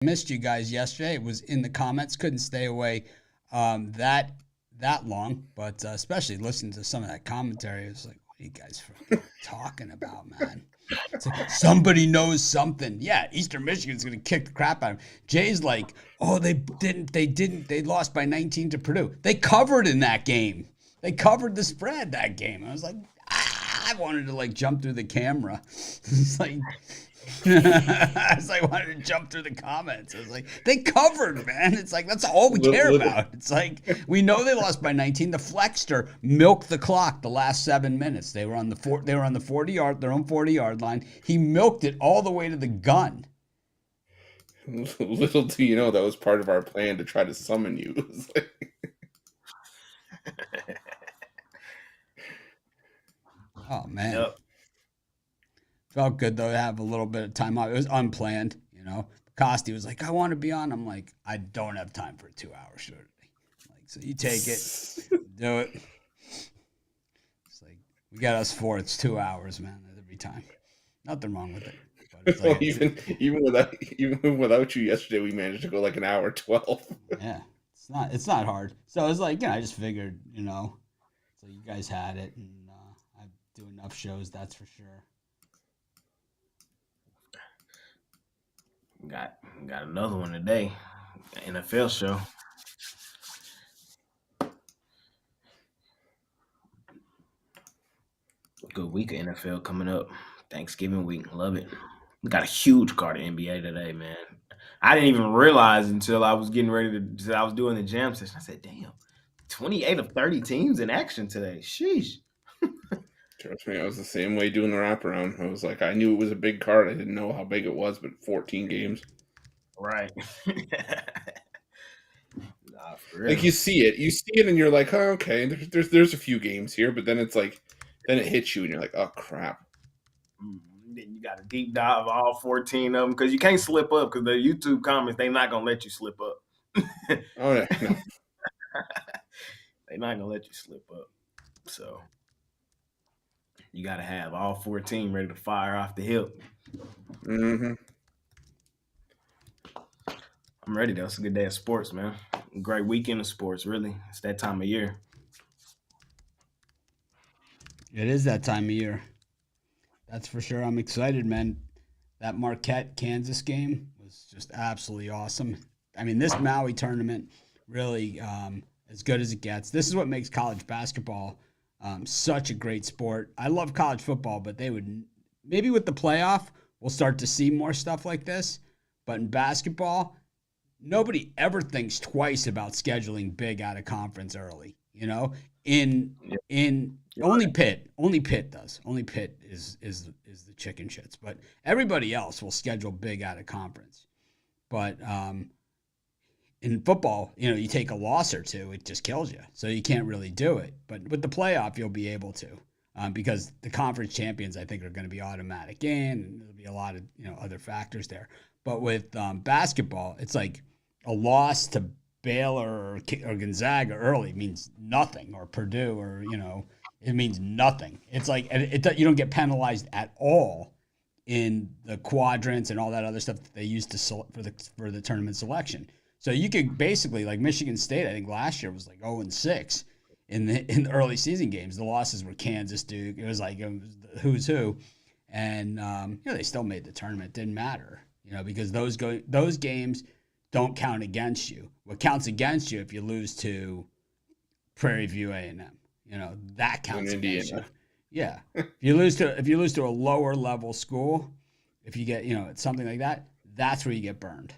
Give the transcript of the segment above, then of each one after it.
Missed you guys yesterday. It was in the comments. Couldn't stay away that long, but especially listening to some of that commentary, it was like, what are you guys fucking talking about, man? It's like somebody knows something. Yeah, Eastern Michigan's gonna kick the crap out of them. Jay's like, oh, they lost by 19 to Purdue. They covered in that game. They covered the spread that game. I was like, I wanted to like jump through the camera. It's like I was like, wanted to jump through the comments. I was like, they covered, man. It's like, that's all we care about. It's like, we know they lost by 19. The Flexter milked the clock the last 7 minutes. They were on the 40-yard, their own 40-yard line. He milked it all the way to the gun. Little do you know, that was part of our plan to try to summon you. Oh, man. Yep. Felt good, though, to have a little bit of time off. It was unplanned, you know. Costi was like, I want to be on. I'm like, I don't have time for a 2-hour show today. Like, so you take it, do it. It's like, we got us 4. It's 2 hours, man, every time. Nothing wrong with it. But like, even without you yesterday, we managed to go like an hour 12. Yeah, it's not hard. So it's like, I just figured, so you guys had it, and I do enough shows, that's for sure. Got another one today, NFL show. Good week of NFL coming up. Thanksgiving week, love it. We got a huge card of NBA today, man. I didn't even realize until I was getting ready to. I was doing the jam session. I said, "Damn, 28 of 30 teams in action today." Sheesh. Trust me, I was the same way doing the wraparound. I was like, I knew it was a big card. I didn't know how big it was, but 14 games. Right. Like you see it, and you're like, oh, okay, there's a few games here, but then it's like, then it hits you, and you're like, oh crap. Then you got to deep dive all 14 of them because you can't slip up because the YouTube comments, they're not gonna let you slip up. Oh yeah, no. They're not gonna let you slip up. So you got to have all 14 ready to fire off the hip. Mm-hmm. I'm ready, though. It's a good day of sports, man. Great weekend of sports, really. It's that time of year. It is that time of year. That's for sure. I'm excited, man. That Marquette-Kansas game was just absolutely awesome. I mean, this Maui tournament really as good as it gets. This is what makes college basketball such a great sport. I love college football, but they would maybe with the playoff, we'll start to see more stuff like this. But in basketball, nobody ever thinks twice about scheduling big out of conference early. Only Pitt does. Only Pitt is the chicken shits. But everybody else will schedule big out of conference. But in football, you take a loss or two, it just kills you. So you can't really do it. But with the playoff, you'll be able to, because the conference champions, I think, are going to be automatic in, and there'll be a lot of other factors there. But with basketball, it's like a loss to Baylor or Gonzaga early means nothing, or Purdue, or it means nothing. It's like you don't get penalized at all in the quadrants and all that other stuff that they used to for the tournament selection. So you could basically, like Michigan State, I think last year was like 0-6 in the early season games. The losses were Kansas, Duke. It was the who's who, and they still made the tournament. It didn't matter, because those games don't count against you. What counts against you if you lose to Prairie View A&M, that counts against you. Yeah, if you lose to a lower level school, if you get something like that, that's where you get burned.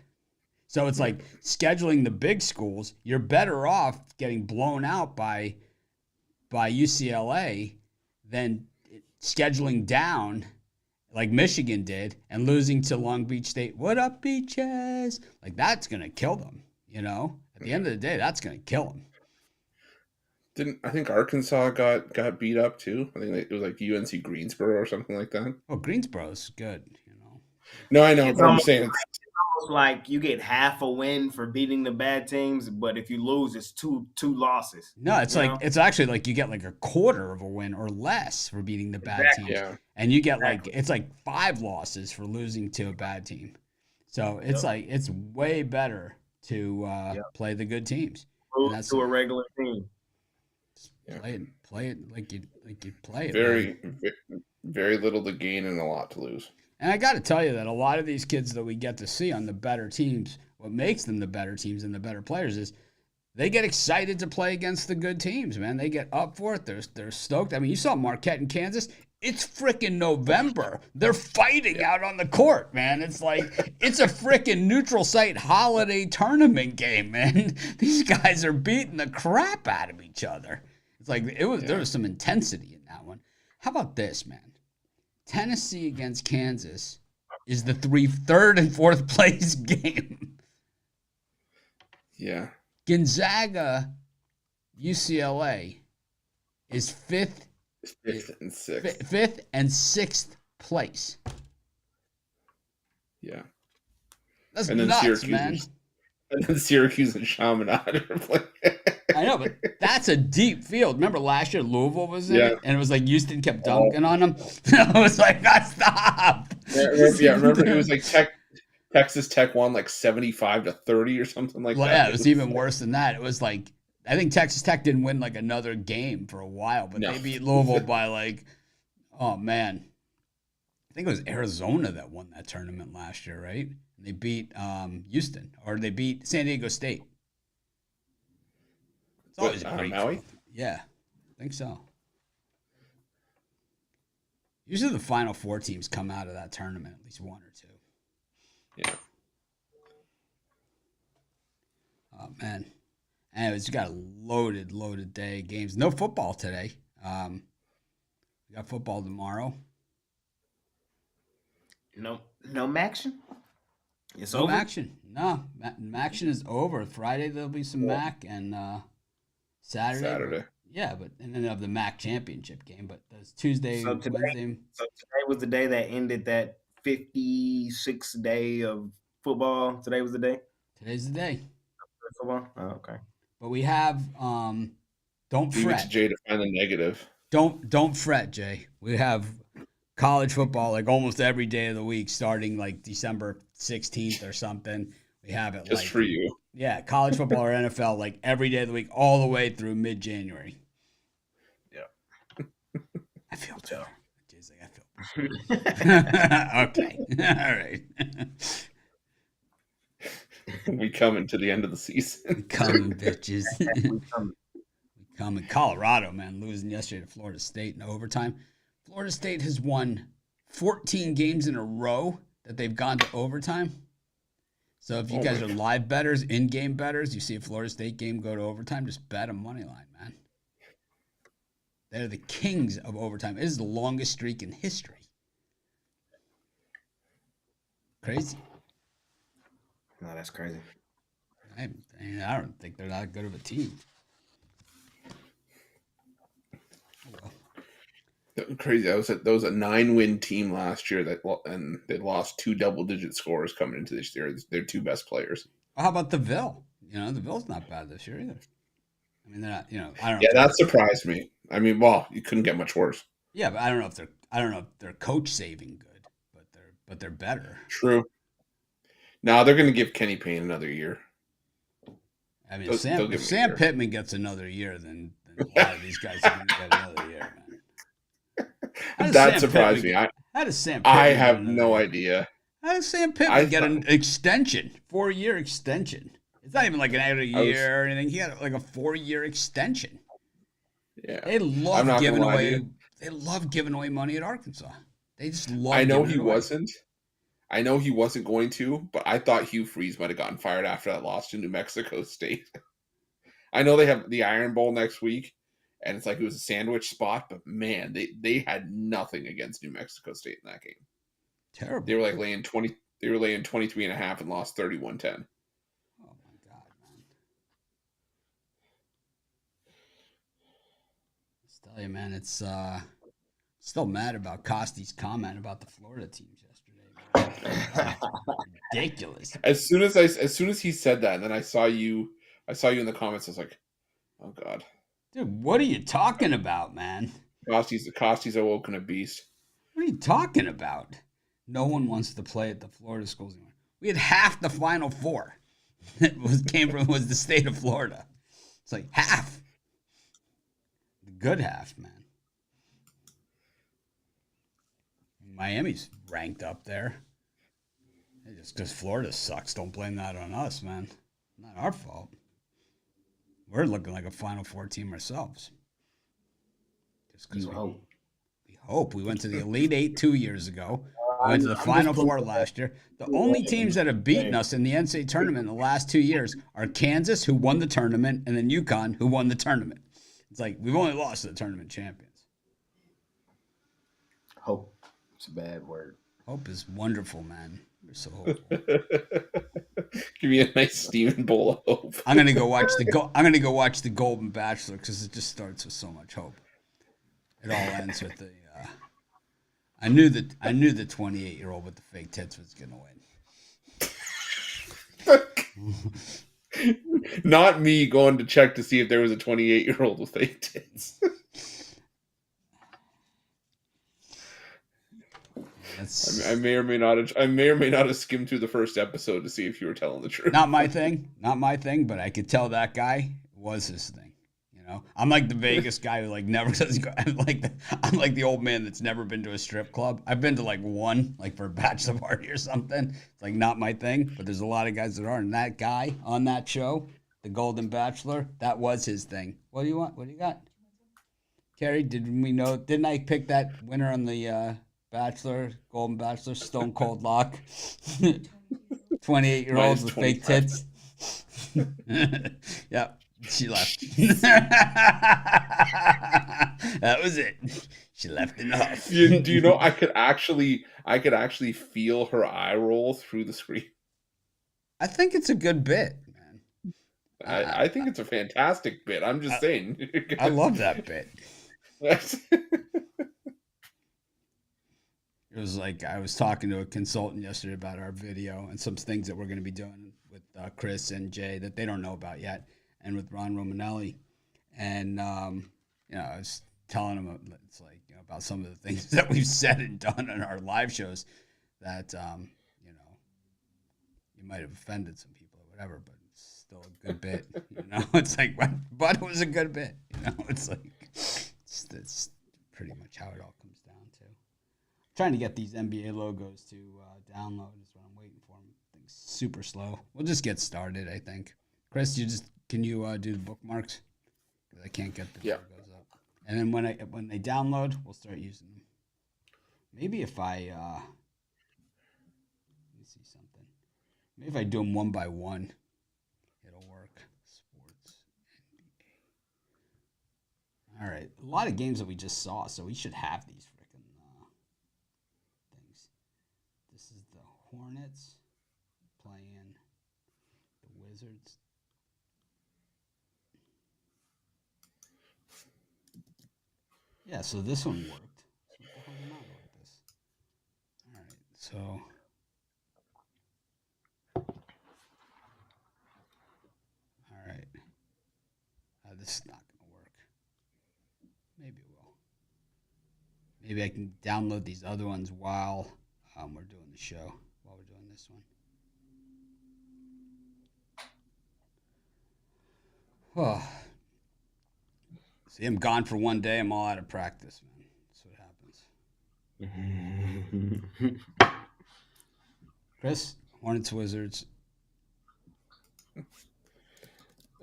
So it's like scheduling the big schools. You're better off getting blown out by UCLA than scheduling down like Michigan did and losing to Long Beach State. What up, Beaches? Like, that's going to kill them, At the end of the day, that's going to kill them. I think Arkansas got beat up too? I think it was like UNC Greensboro or something like that. Oh, Greensboro's good, No, I know, but I'm saying it's almost like you get half a win for beating the bad teams, but if you lose, it's two losses. No, it's actually like you get like a quarter of a win or less for beating the bad teams. Yeah. And you get it's like 5 losses for losing to a bad team. So it's like it's way better to play the good teams. And that's to a regular team. Play it like you play it. Very little to gain and a lot to lose. And I got to tell you that a lot of these kids that we get to see on the better teams, what makes them the better teams and the better players is they get excited to play against the good teams, man. They get up for it. They're stoked. I mean, you saw Marquette in Kansas. It's freaking November. They're fighting out on the court, man. It's like it's a freaking neutral site holiday tournament game, man. These guys are beating the crap out of each other. It's like there was some intensity in that one. How about this, man? Tennessee against Kansas is the third and fourth place game. Yeah. Gonzaga, UCLA is fifth and sixth place. Yeah. That's nuts, man. And then Syracuse and Chaminade are playing. I know, but that's a deep field. Remember last year Louisville was in it, and it was like Houston kept dunking on them. I was like, stop. Remember it was like Texas Tech won like 75-30 or something like that. Yeah, it was even worse than that. It was like I think Texas Tech didn't win like another game for a while, but they beat Louisville by like, oh man, I think it was Arizona that won that tournament last year, right? They beat Houston, or they beat San Diego State. It's always a great Maui? Yeah, I think so. Usually the Final Four teams come out of that tournament, at least one or two. Yeah. Oh, man. Anyways, we got a loaded day of games. No football today. We got football tomorrow. No Maction? It's over? Maction. No, Maction is over. Friday there'll be some Mac, and Saturday. Yeah, and then they have the Mac championship game. But that's Tuesday, Wednesday. So today was the day that ended that 56th day of football. Today was the day? Today's the day. Football? Oh, okay. But we have don't Leave fret. it to Jay to find the negative. Don't fret, Jay. We have college football like almost every day of the week, starting like December 16th or something. We have it just for you. Yeah, college football or NFL like every day of the week, all the way through mid-January. Yeah. I feel better. Jay's like, I feel better. Okay. All right. We coming to the end of the season. We coming, bitches. We coming. Colorado, man, losing yesterday to Florida State in overtime. Florida State has won 14 games in a row that they've gone to overtime. So if you guys are live bettors, in-game bettors, you see a Florida State game go to overtime, just bet a money line, man. They're the kings of overtime. It is the longest streak in history. Crazy. No, that's crazy. I don't think they're that good of a team. Crazy. That was a 9-win team last year and they lost 2 double-digit scores coming into this year. Their 2 best players. Well, how about the Ville? The Ville's not bad this year either. I mean, they're not. I don't know. Yeah, that surprised me. I mean, you couldn't get much worse. Yeah, but I don't know if they're coach saving good, but they're better. True. Now they're going to give Kenny Payne another year. I mean, if Sam Pittman gets another year, then a lot of these guys are going to get another year, man. That surprised me. How does Sam Pittman I have no idea. How does Sam Pittman get an extension? 4-year extension. It's not even like an extra year or anything. He got like a 4-year extension. Yeah. They love giving away. They love giving away money at Arkansas. They just love. I know he wasn't going to, but I thought Hugh Freeze might have gotten fired after that loss to New Mexico State. I know they have the Iron Bowl next week, and it's like it was a sandwich spot, but man, they had nothing against New Mexico State in that game. Terrible. They were like laying 20. They were laying 23.5 and lost 31-10. Oh my God, man! Let's tell you, man, it's still mad about Costy's comment about the Florida teams yesterday. Ridiculous. As soon as he said that, and then I saw you in the comments. I was like, oh God, dude, what are you talking about, man? Costy's awoken a beast. What are you talking about? No one wants to play at the Florida schools anymore. We had half the Final Four that was the state of Florida. It's like half. The good half, man. Miami's ranked up there. Just because Florida sucks, don't blame that on us, man. Not our fault. We're looking like a Final Four team ourselves. Just because we hope. We went to the Elite Eight 2 years ago. We went to the Final Four last year. The only teams that have beaten us in the NCAA tournament in the last 2 years are Kansas, who won the tournament, and then UConn, who won the tournament. It's like we've only lost to the tournament champions. Hope. It's a bad word. Hope is wonderful, man. We're so hopeful. Give me a nice steaming bowl of hope. I'm gonna go watch the Golden Bachelor because it just starts with so much hope. It all ends with the. I knew the 28-year-old with the fake tits was gonna win. Not me going to check to see if there was a 28-year-old with fake tits. I may or may not have skimmed through the first episode to see if you were telling the truth. Not my thing, but I could tell that guy was his thing. You know, I'm like the Vegas guy who like never does. I'm like the old man that's never been to a strip club. I've been to like one, like for a bachelor party or something. It's like not my thing, but there's a lot of guys that are. And that guy on that show, the Golden Bachelor, that was his thing. What do you want? What do you got? Carrie, didn't I pick that winner on the Golden Bachelor, Stone Cold Lock? 28-year-olds with fake tits. Yep, she left. That was it. She left in the huff. Do you know I could actually feel her eye roll through the screen. I think it's a good bit, man. I think it's a fantastic bit. I'm just saying. I love that bit. It was like I was talking to a consultant yesterday about our video and some things that we're going to be doing with Chris and Jay that they don't know about yet, and with Ron Romanelli. And, I was telling them it's like, about some of the things that we've said and done on our live shows that, you might have offended some people or whatever, but it's still a good bit. It's like, but it was a good bit. It's like, it's pretty much how it all comes down to. Trying to get these NBA logos to download is what I'm waiting for. Things super slow. We'll just get started, I think. Chris, can you do the bookmarks? Because I can't get the logos up. And then when they download, we'll start using them. Maybe if I let me see something. Maybe if I do them one by one, it'll work. Sports NBA. All right, a lot of games that we just saw, so we should have these freaking things. This is the Hornets playing the Wizards. Yeah, so this one worked. So what the hell is the matter with this? All right, so all right, this is not going to work. Maybe it will. Maybe I can download these other ones while we're doing the show, while we're doing this one. Oh. See, I'm gone for one day. I'm all out of practice, man. That's what happens. Chris, Hornets, Wizards.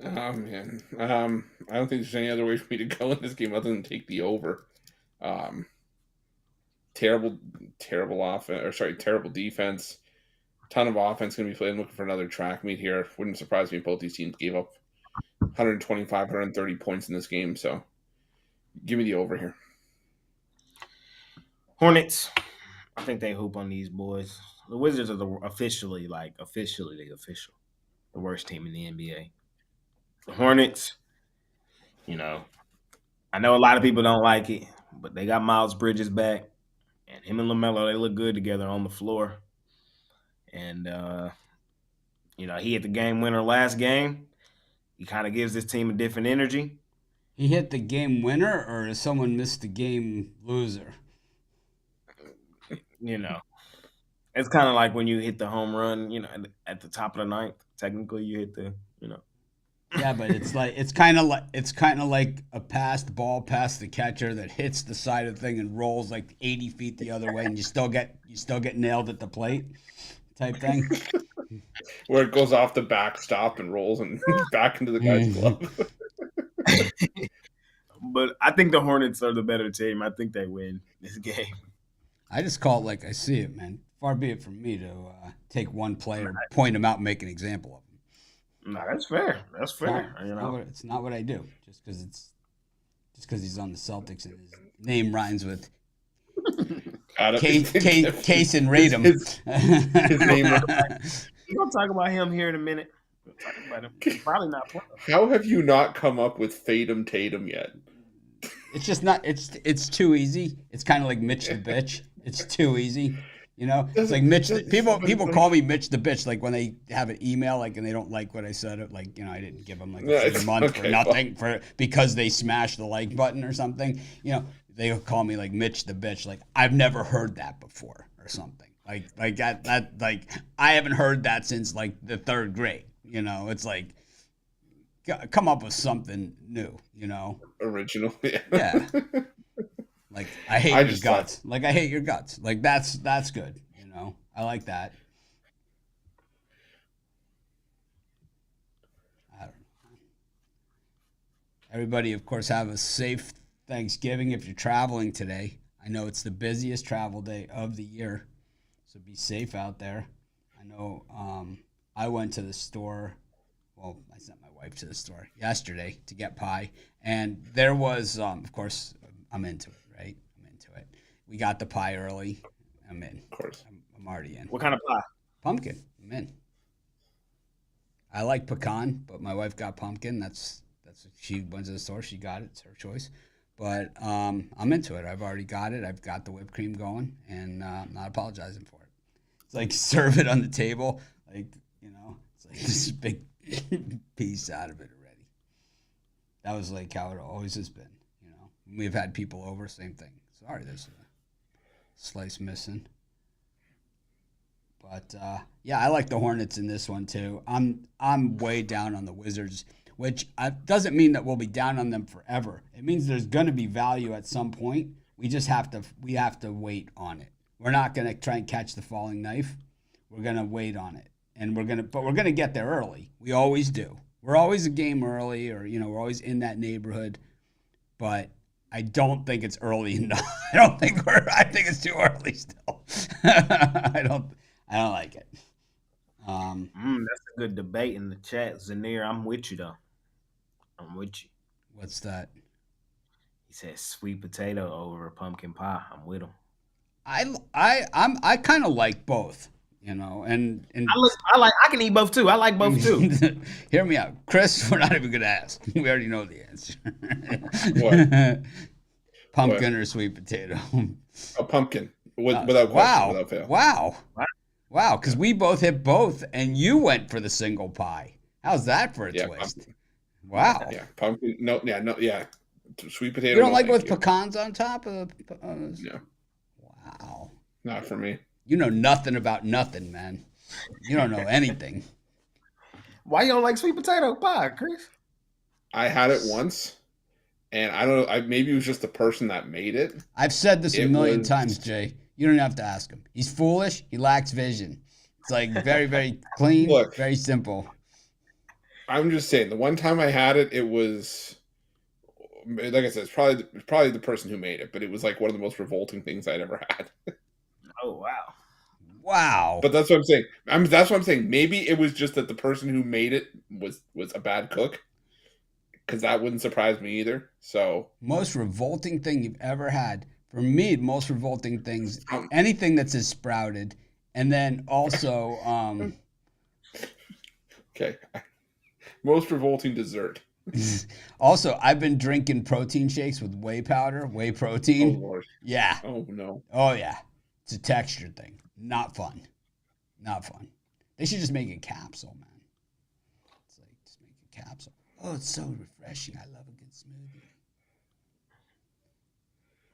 Oh, man. I don't think there's any other way for me to go in this game other than take the over. Terrible defense. Ton of offense going to be played. I'm looking for another track meet here. Wouldn't surprise me if both these teams gave up 125, 130 points in this game. So give me the over here. Hornets. I think they hoop on these boys. The Wizards are officially the worst team in the NBA. The Hornets, I know a lot of people don't like it, but they got Miles Bridges back, and him and LaMelo, they look good together on the floor. And, he hit the game winner last game. He kind of gives this team a different energy. He hit the game winner, or someone missed the game loser? It's kind of like when you hit the home run, at the top of the ninth. Technically, you hit Yeah, but it's kind of like a passed ball past the catcher that hits the side of the thing and rolls like 80 feet the other way, and you still get nailed at the plate, type thing. Where it goes off the backstop and rolls and back into the guy's glove. But I think the Hornets are the better team. I think they win this game. I just call it like I see it, man. Far be it from me to take one player, point him out, and make an example of him. No, that's fair. That's fair. It's not what I do. Just because he's on the Celtics and his name rhymes with Case and Radom. His name. We're gonna talk about him here in a minute. We'll talk about him. He's probably not playing. How have you not come up with Fatum Tatum yet? It's just not. It's too easy. It's kind of like Mitch the bitch. It's too easy. It's like Mitch. People call me Mitch the bitch. Like when they have an email, like and they don't like what I said. Like I didn't give them like a month for nothing because they smashed the like button or something. They call me like Mitch the bitch. Like I've never heard that before or something. Like that like I haven't heard that since like the third grade. It's like come up with something new. Original. Yeah. Like I hate your guts. Like I hate your guts. Like that's good. I like that. I don't know. Everybody, of course, have a safe Thanksgiving if you're traveling today. I know it's the busiest travel day of the year, so be safe out there. I know I went to the store. Well, I sent my wife to the store yesterday to get pie, and there was, of course, I'm into it, right? I'm into it. We got the pie early. I'm in. Of course. I'm already in. What kind of pie? Pumpkin. I'm in. I like pecan, but my wife got pumpkin. That's she went to the store. She got it. It's her choice. But I'm into it. I've already got it. I've got the whipped cream going, and I'm not apologizing for it. It's like serve it on the table, like it's like this big piece out of it already. That was like how it always has been. We've had people over, same thing. Sorry, there's a slice missing. But yeah, I like the Hornets in this one too. I'm way down on the Wizards, which doesn't mean that we'll be down on them forever. It means there's going to be value at some point. We have to wait on it. We're not going to try and catch the falling knife. We're going to wait on it, and we're going to get there early. We always do. We're always a game early, or we're always in that neighborhood. But I don't think it's early enough. I think it's too early still. I don't like it. That's a good debate in the chat. Zanir, I'm with you though. I'm with you. What's that? He says sweet potato over a pumpkin pie. I'm with him. I kind of like both, and I can eat both too. I like both too. Hear me out, Chris. We're not even gonna ask. We already know the answer. What? Pumpkin or sweet potato? A pumpkin, without question, without fail. Wow! Because we both hit both, and you went for the single pie. How's that for a twist? Pumpkin. Wow. Yeah, pumpkin. No. Sweet potato. You don't like with pecans on top of? No. Wow. Not for me. You know nothing about nothing, man. You don't know anything. Why you don't like sweet potato pie, Chris? I had it once, and I don't know. Maybe it was just the person that made it. I've said this a million times, Jay. You don't have to ask him. He's foolish. He lacks vision. It's like very, very clean, very simple. I'm just saying. The one time I had it, it was, like I said, it's probably the person who made it, but it was like one of the most revolting things I'd ever had. Oh wow. Wow. But that's what I'm saying. That's what I'm saying. Maybe it was just that the person who made it was a bad cook, because that wouldn't surprise me either. So most revolting thing you've ever had for me. Most revolting things, anything that's sprouted, and then also okay, most revolting dessert. Also, I've been drinking protein shakes with whey powder, whey protein. Oh Lord. Yeah. Oh no. Oh yeah. It's a texture thing. Not fun. Not fun. They should just make a capsule, man. It's like, just make a capsule. Oh, it's so refreshing. I love a good smoothie.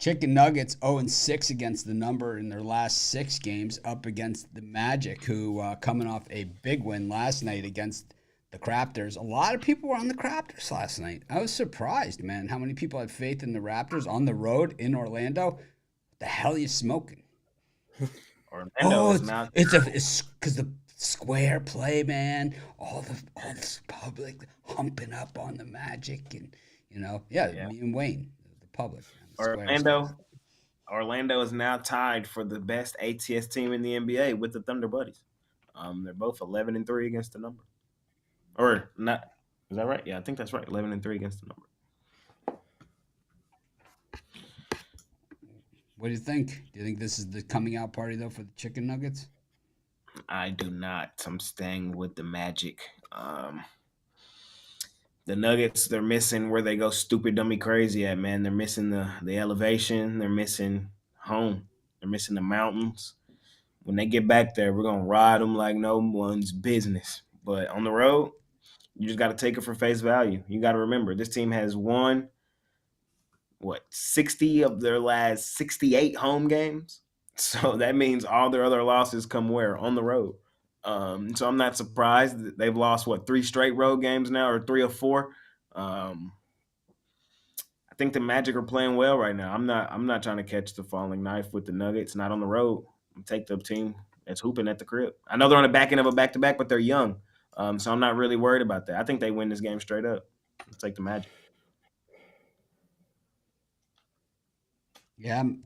Chicken Nuggets 0-6 against the number in their last 6 games, up against the Magic, who coming off a big win last night against the Raptors. A lot of people were on the Raptors last night. I was surprised, man, how many people had faith in the Raptors on the road in Orlando. What the hell are you smoking? Orlando is now. It's because the square play, man. All this public humping up on the Magic, and me and Wayne, the public. Man, Orlando is now tied for the best ATS team in the NBA with the Thunder Buddies. They're both 11-3 against the number, or not? Is that right? Yeah, I think that's right. 11-3 against the number. What do you think? Do you think this is the coming out party though for the Chicken Nuggets? I do not. I'm staying with the Magic. The Nuggets, they're missing where they go stupid, dummy, crazy at, man. They're missing the elevation. They're missing home. They're missing the mountains. When they get back there, we're going to ride them like no one's business. But on the road, you just got to take it for face value. You got to remember, this team has won, 60 of their last 68 home games? So that means all their other losses come where? On the road. So I'm not surprised that they've lost 3 straight road games now, or 3 or 4. I think the Magic are playing well right now. I'm not trying to catch the falling knife with the Nuggets. Not on the road. Take the team that's hooping at the crib. I know they're on the back end of a back-to-back, but they're young, so I'm not really worried about that. I think they win this game straight up. I'll take the Magic. Yeah, I'm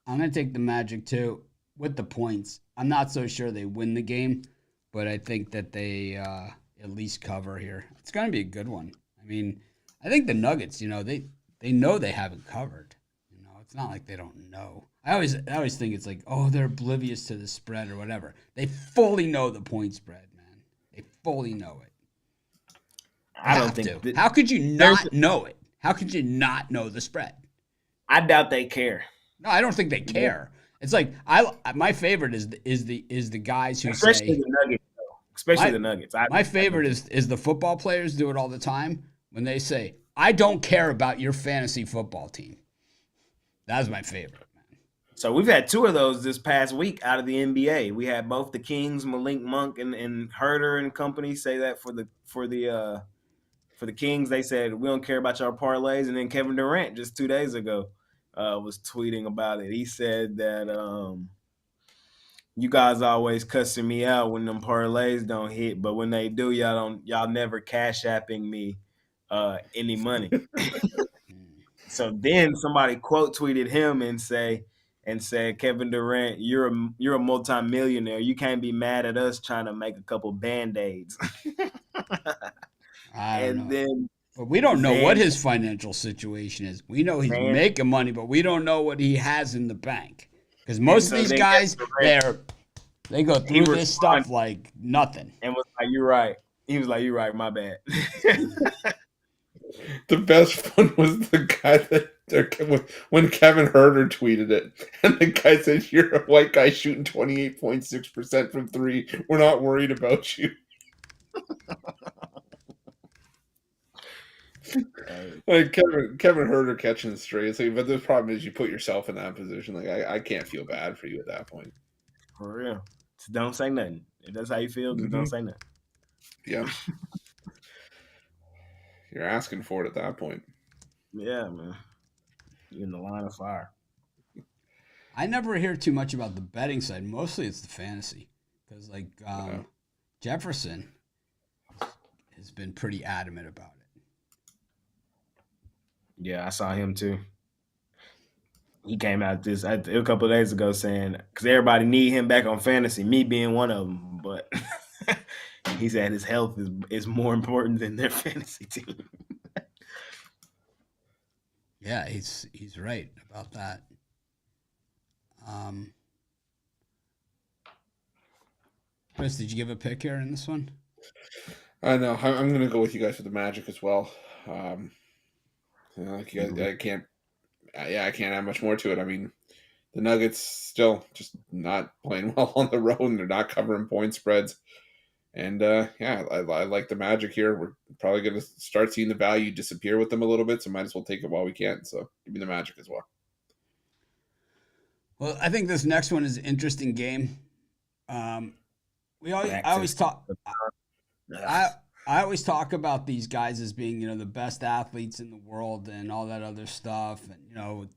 gonna take the Magic too with the points. I'm not so sure they win the game, but I think that they at least cover here. It's going to be a good one. I mean, I think the Nuggets, they know they haven't covered. It's not like they don't know. I always think it's like, oh, they're oblivious to the spread or whatever. They fully know the point spread, man. They fully know it. I don't think. How could you not know it? How could you not know the spread? I doubt they care. No, I don't think they care. It's like my favorite is the guys who especially say, the Nuggets, though. Especially the Nuggets. My favorite is the football players do it all the time when they say, "I don't care about your fantasy football team." That's my favorite, man. So we've had 2 of those this past week out of the NBA. We had both the Kings, Malik Monk and Herder and company say that for the Kings. They said we don't care about your parlays, and then Kevin Durant just 2 days ago was tweeting about it. He said that you guys always cussing me out when them parlays don't hit, but when they do, y'all never cash apping me any money. So then somebody quote tweeted him and said, Kevin Durant, you're a multimillionaire. You can't be mad at us trying to make a couple Band-Aids. I don't know. But we don't know what his financial situation is. We know he's making money, but we don't know what he has in the bank. Because most of these guys, they go through this stuff like nothing. And was like, "You're right." He was like, "You're right. My bad." The best one was the guy when Kevin Herter tweeted it, and the guy said, "You're a white guy shooting 28.6% from 3. We're not worried about you." Like Kevin Herter catching it straight. Like, but the problem is you put yourself in that position. Like I can't feel bad for you at that point. For real. Just don't say nothing. If that's how you feel, just don't say nothing. Yeah. You're asking for it at that point. Yeah, man. You're in the line of fire. I never hear too much about the betting side. Mostly it's the fantasy. Because, Jefferson has been pretty adamant about it. Yeah, I saw him too. He came out a couple of days ago saying, because everybody need him back on fantasy, me being one of them. But he said his health is more important than their fantasy team. Yeah, he's right about that. Chris, did you give a pick here in this one? I know. I'm going to go with you guys for the Magic as well. Like you guys, I can't add much more to it. I mean, the Nuggets still just not playing well on the road, and they're not covering point spreads. And I like the Magic here. We're probably going to start seeing the value disappear with them a little bit, so might as well take it while we can. So give me the Magic as well. Well, I think this next one is an interesting game. I always talk. I always talk about these guys as being, the best athletes in the world and all that other stuff, and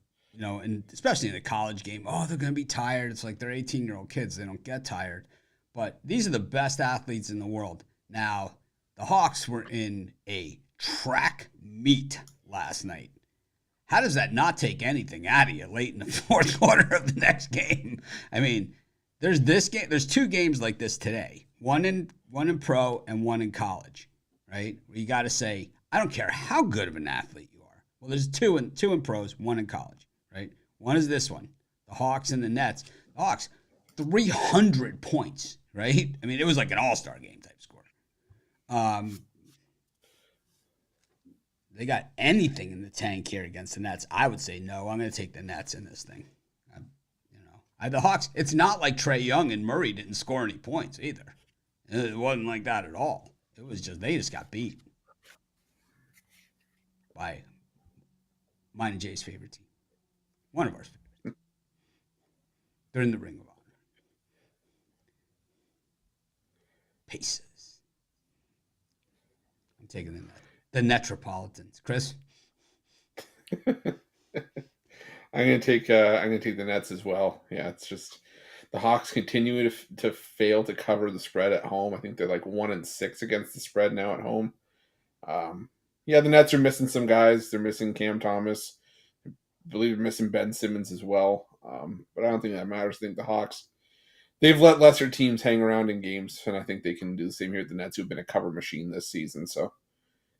and especially in the college game. Oh, they're going to be tired. It's like they're 18-year-old kids. They don't get tired. But these are the best athletes in the world. Now, the Hawks were in a track meet last night. How does that not take anything out of you late in the fourth quarter of the next game? I mean, there's this game. There's two games like this today. One in pro and one in college, right? Where you got to say, I don't care how good of an athlete you are. Well, there's two in pros, one in college, right? One is this one, the Hawks and the Nets. The Hawks, 300 points, right? I mean, it was like an all-star game type score. They got anything in the tank here against the Nets. I would say no. I'm going to take the Nets in this thing. The Hawks, it's not like Trae Young and Murray didn't score any points either. It wasn't like that at all. It was just, they just got beat by mine and Jay's favorite team. One of our favorite. They're in the Ring of Honor. Pacers. I'm taking the Metropolitans. Chris? I'm gonna take the Nets as well. Yeah, it's just the Hawks continue to fail to cover the spread at home. I think they're like 1-6 against the spread now at home. The Nets are missing some guys. They're missing Cam Thomas. I believe they're missing Ben Simmons as well. But I don't think that matters. I think the Hawks, they've let lesser teams hang around in games, and I think they can do the same here with the Nets, who've been a cover machine this season. So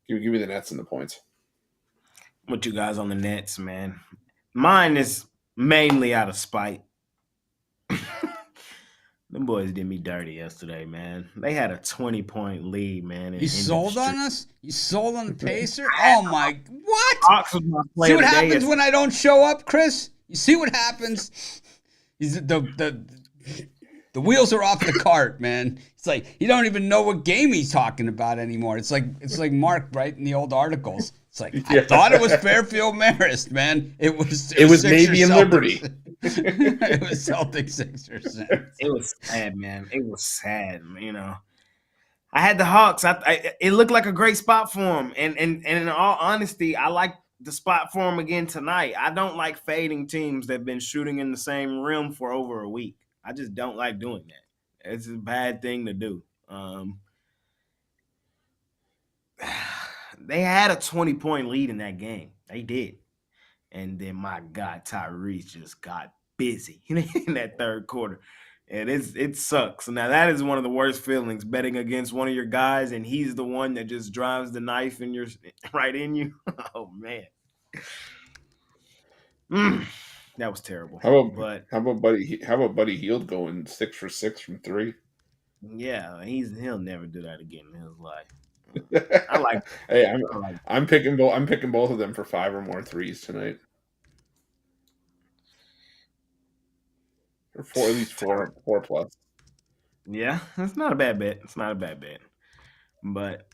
give me the Nets and the points. What you guys on the Nets, man? Mine is mainly out of spite. Them boys did me dirty yesterday, man. They had a 20-point lead, man. You sold on us? You sold on the Pacers? Oh, my. What? See what happens when I don't show up, Chris? You see what happens? The wheels are off the cart, man. It's like you don't even know what game he's talking about anymore. It's like Mark, right, in the old articles. It's like, I thought it was Fairfield Marist, man. It was Navy and Liberty. It was Celtics Sixers. It was sad, man. It was sad, I had the Hawks. It looked like a great spot for them. And in all honesty, I like the spot for them again tonight. I don't like fading teams that have been shooting in the same rim for over a week. I just don't like doing that. It's a bad thing to do. They had a 20-point lead in that game. They did. And then, my God, Tyrese just got busy in that third quarter. And it sucks. Now, that is one of the worst feelings, betting against one of your guys, and he's the one that just drives the knife right in you. Oh, man. That was terrible. How about Buddy Hield going 6 for 6 from 3? Yeah, he'll never do that again in his life. I like. Hey, I'm picking both of them for 5 or more threes tonight. Or at least four plus. Yeah, it's not a bad bet. But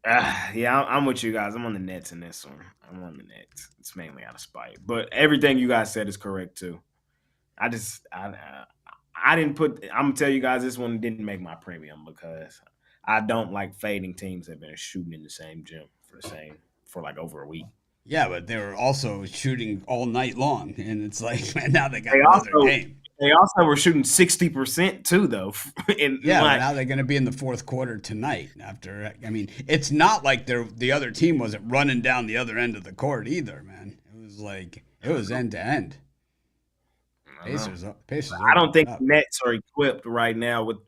I'm with you guys. I'm on the Nets in this one. I'm on the Nets. It's mainly out of spite, but everything you guys said is correct too. I didn't put. I'm gonna tell you guys this one didn't make my premium because I don't like fading teams that have been shooting in the same gym for like over a week. Yeah, but they were also shooting all night long, and it's like, man, now they got another game. They also were shooting 60% too, though. But now they're going to be in the fourth quarter tonight. It's not like the other team wasn't running down the other end of the court either, man. It was end to end. Pacers. I don't think the Nets are equipped right now with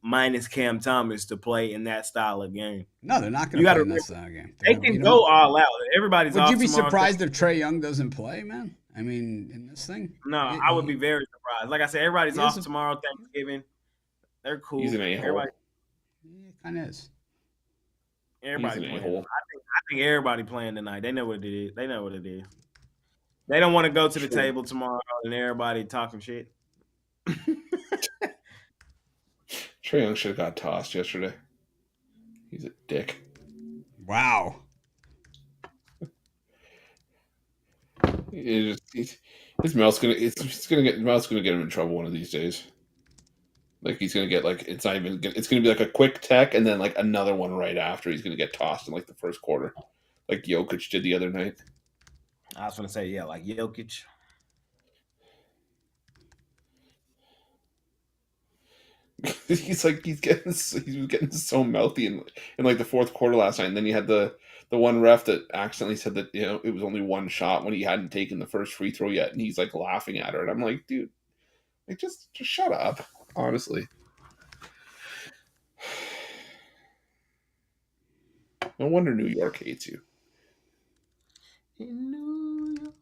minus Cam Thomas to play in that style of game. No, they're not going to play in that style of game. They can go all out. Everybody's off. Would you be surprised if Trae Young doesn't play, man? I mean, in this thing? No, I would be very surprised. Like I said, everybody's off tomorrow, Thanksgiving. They're cool. He's an a-hole. He kind of is. Everybody playing. I think everybody playing tonight. They know what it is. They don't want to go to the table tomorrow and everybody talking shit. Trae Young should have got tossed yesterday. He's a dick. Wow. His mouth's gonna get him in trouble one of these days. Like he's gonna get like it's not even it's gonna be like a quick tech and then like another one right after. He's gonna get tossed in like the first quarter, like Jokic did the other night. I was gonna say, yeah, like Jokic. He's getting so mouthy in like the fourth quarter last night. And then you had the one ref that accidentally said that it was only one shot when he hadn't taken the first free throw yet, and he's like laughing at her. And I'm like, dude, like just shut up, honestly. No wonder New York hates you. In New York.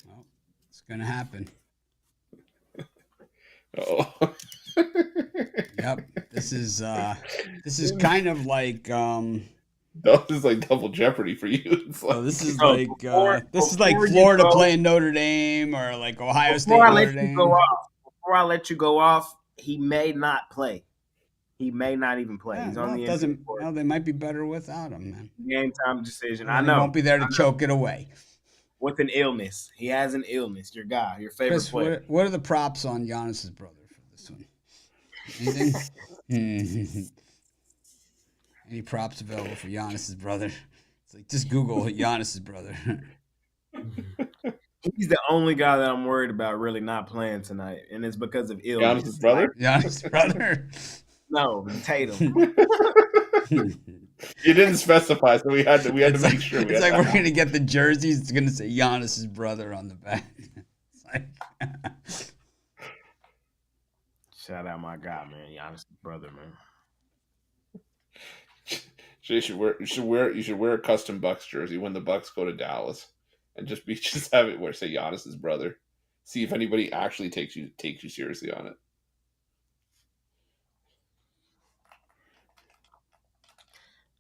Well, it's gonna happen. Oh. Yep. This is kind of like this is like double jeopardy for you. It's like, this is before Florida playing Notre Dame or like Ohio State Notre Dame. Before I let you go off, he may not play. He may not even play. Yeah, He's on the doesn't. Well, they might be better without him, man. game time decision. I know. He won't be there to choke it away. With an illness, he has an illness. Your guy, your favorite Chris, player. What are the props on Giannis's brother for this one? Anything? Any props available for Giannis's brother? It's like just Google Giannis's brother. He's the only guy that I'm worried about really not playing tonight, and it's because of illness. Giannis's brother? Giannis's brother? No, Tatum. You didn't specify, so we had to make sure. It's like we're gonna get the jerseys. It's gonna say Giannis's brother on the back. It's like shout out my guy, man. Giannis's brother, man. You should wear a custom Bucks jersey when the Bucks go to Dallas, and just have it where say Giannis's brother. See if anybody actually takes you seriously on it.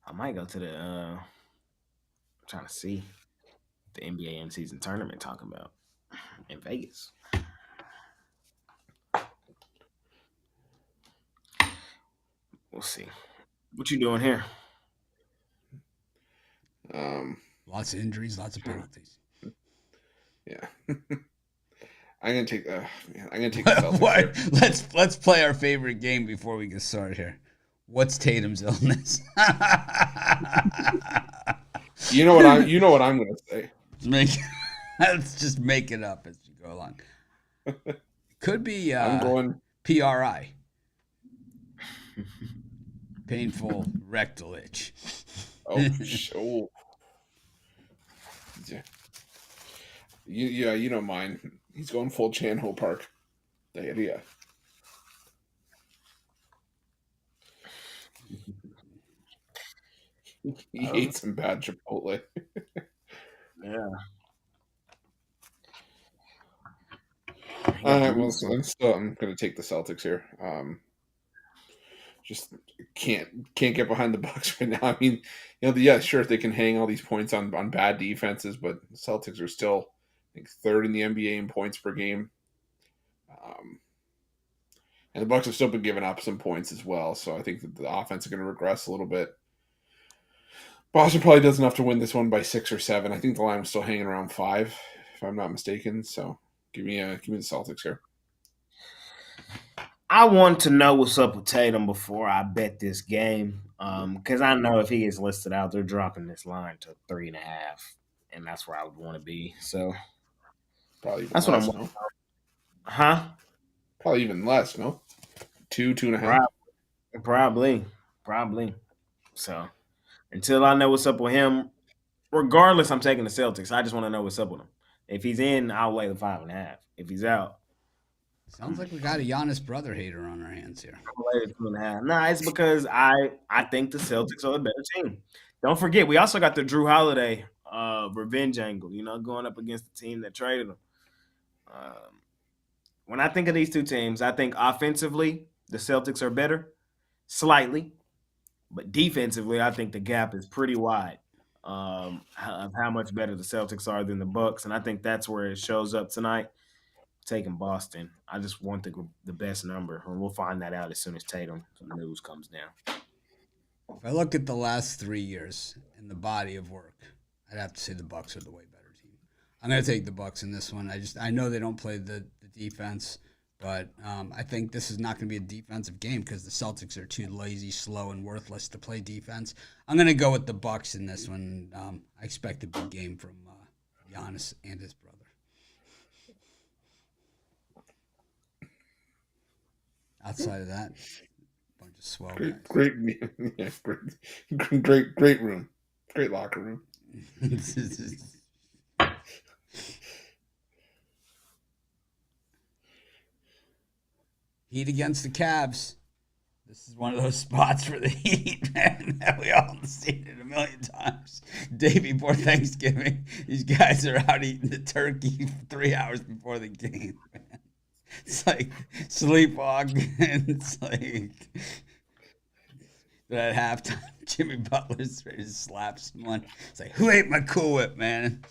I might go to the I'm trying to see the NBA in-season tournament talking about in Vegas. We'll see. What you doing here? lots of injuries, lots of penalties. Yeah. I'm gonna take the Celtics. What? Let's play our favorite game before we get started here. What's Tatum's illness? You know what I'm gonna say. Let's just make it up as we go along. Could be I'm going Oh. PRI. Painful rectal itch. Oh. Yeah. You don't mind. He's going full Chan Ho Park. Yeah. He ate some bad Chipotle. Yeah. I'm going to take the Celtics here. Just can't get behind the Bucks right now. I mean, sure, they can hang all these points on bad defenses, but the Celtics are still, I think, third in the NBA in points per game. And the Bucks have still been giving up some points as well, so I think that the offense is going to regress a little bit. Boston probably does enough to win this one by 6 or 7. I think the line was still hanging around 5, if I'm not mistaken. So give me the Celtics here. I want to know what's up with Tatum before I bet this game, because I know if he gets listed out, they're dropping this line to 3.5, and that's where I would want to be. So probably that's less, what I'm. No? Huh? Probably even less. No, 2.5. Probably. So until I know what's up with him, regardless, I'm taking the Celtics. I just want to know what's up with him. If he's in, I'll lay the 5.5. If he's out. Sounds like we got a Giannis brother hater on our hands here. No, it's because I think the Celtics are a better team. Don't forget, we also got the Drew Holiday revenge angle, going up against the team that traded him. When I think of these two teams, I think offensively, the Celtics are better, slightly. But defensively, I think the gap is pretty wide of how much better the Celtics are than the Bucks. And I think that's where it shows up tonight. taking Boston. I just want the best number, and we'll find that out as soon as Tatum news comes down. If I look at the last 3 years and the body of work, I'd have to say the Bucks are the way better team. I'm going to take the Bucks in this one. I know they don't play the defense, but I think this is not going to be a defensive game because the Celtics are too lazy, slow, and worthless to play defense. I'm going to go with the Bucks in this one. I expect a big game from Giannis and his brother. Outside of that, bunch of swell guys. Great room, great locker room. Heat against the Cavs. This is one of those spots for the Heat, man, that we all seen it a million times. Day before Thanksgiving, these guys are out eating the turkey 3 hours before the game, man. It's like sleepwalking. It's like at halftime, Jimmy Butler's ready to slap someone. It's like, who ate my Cool Whip, man?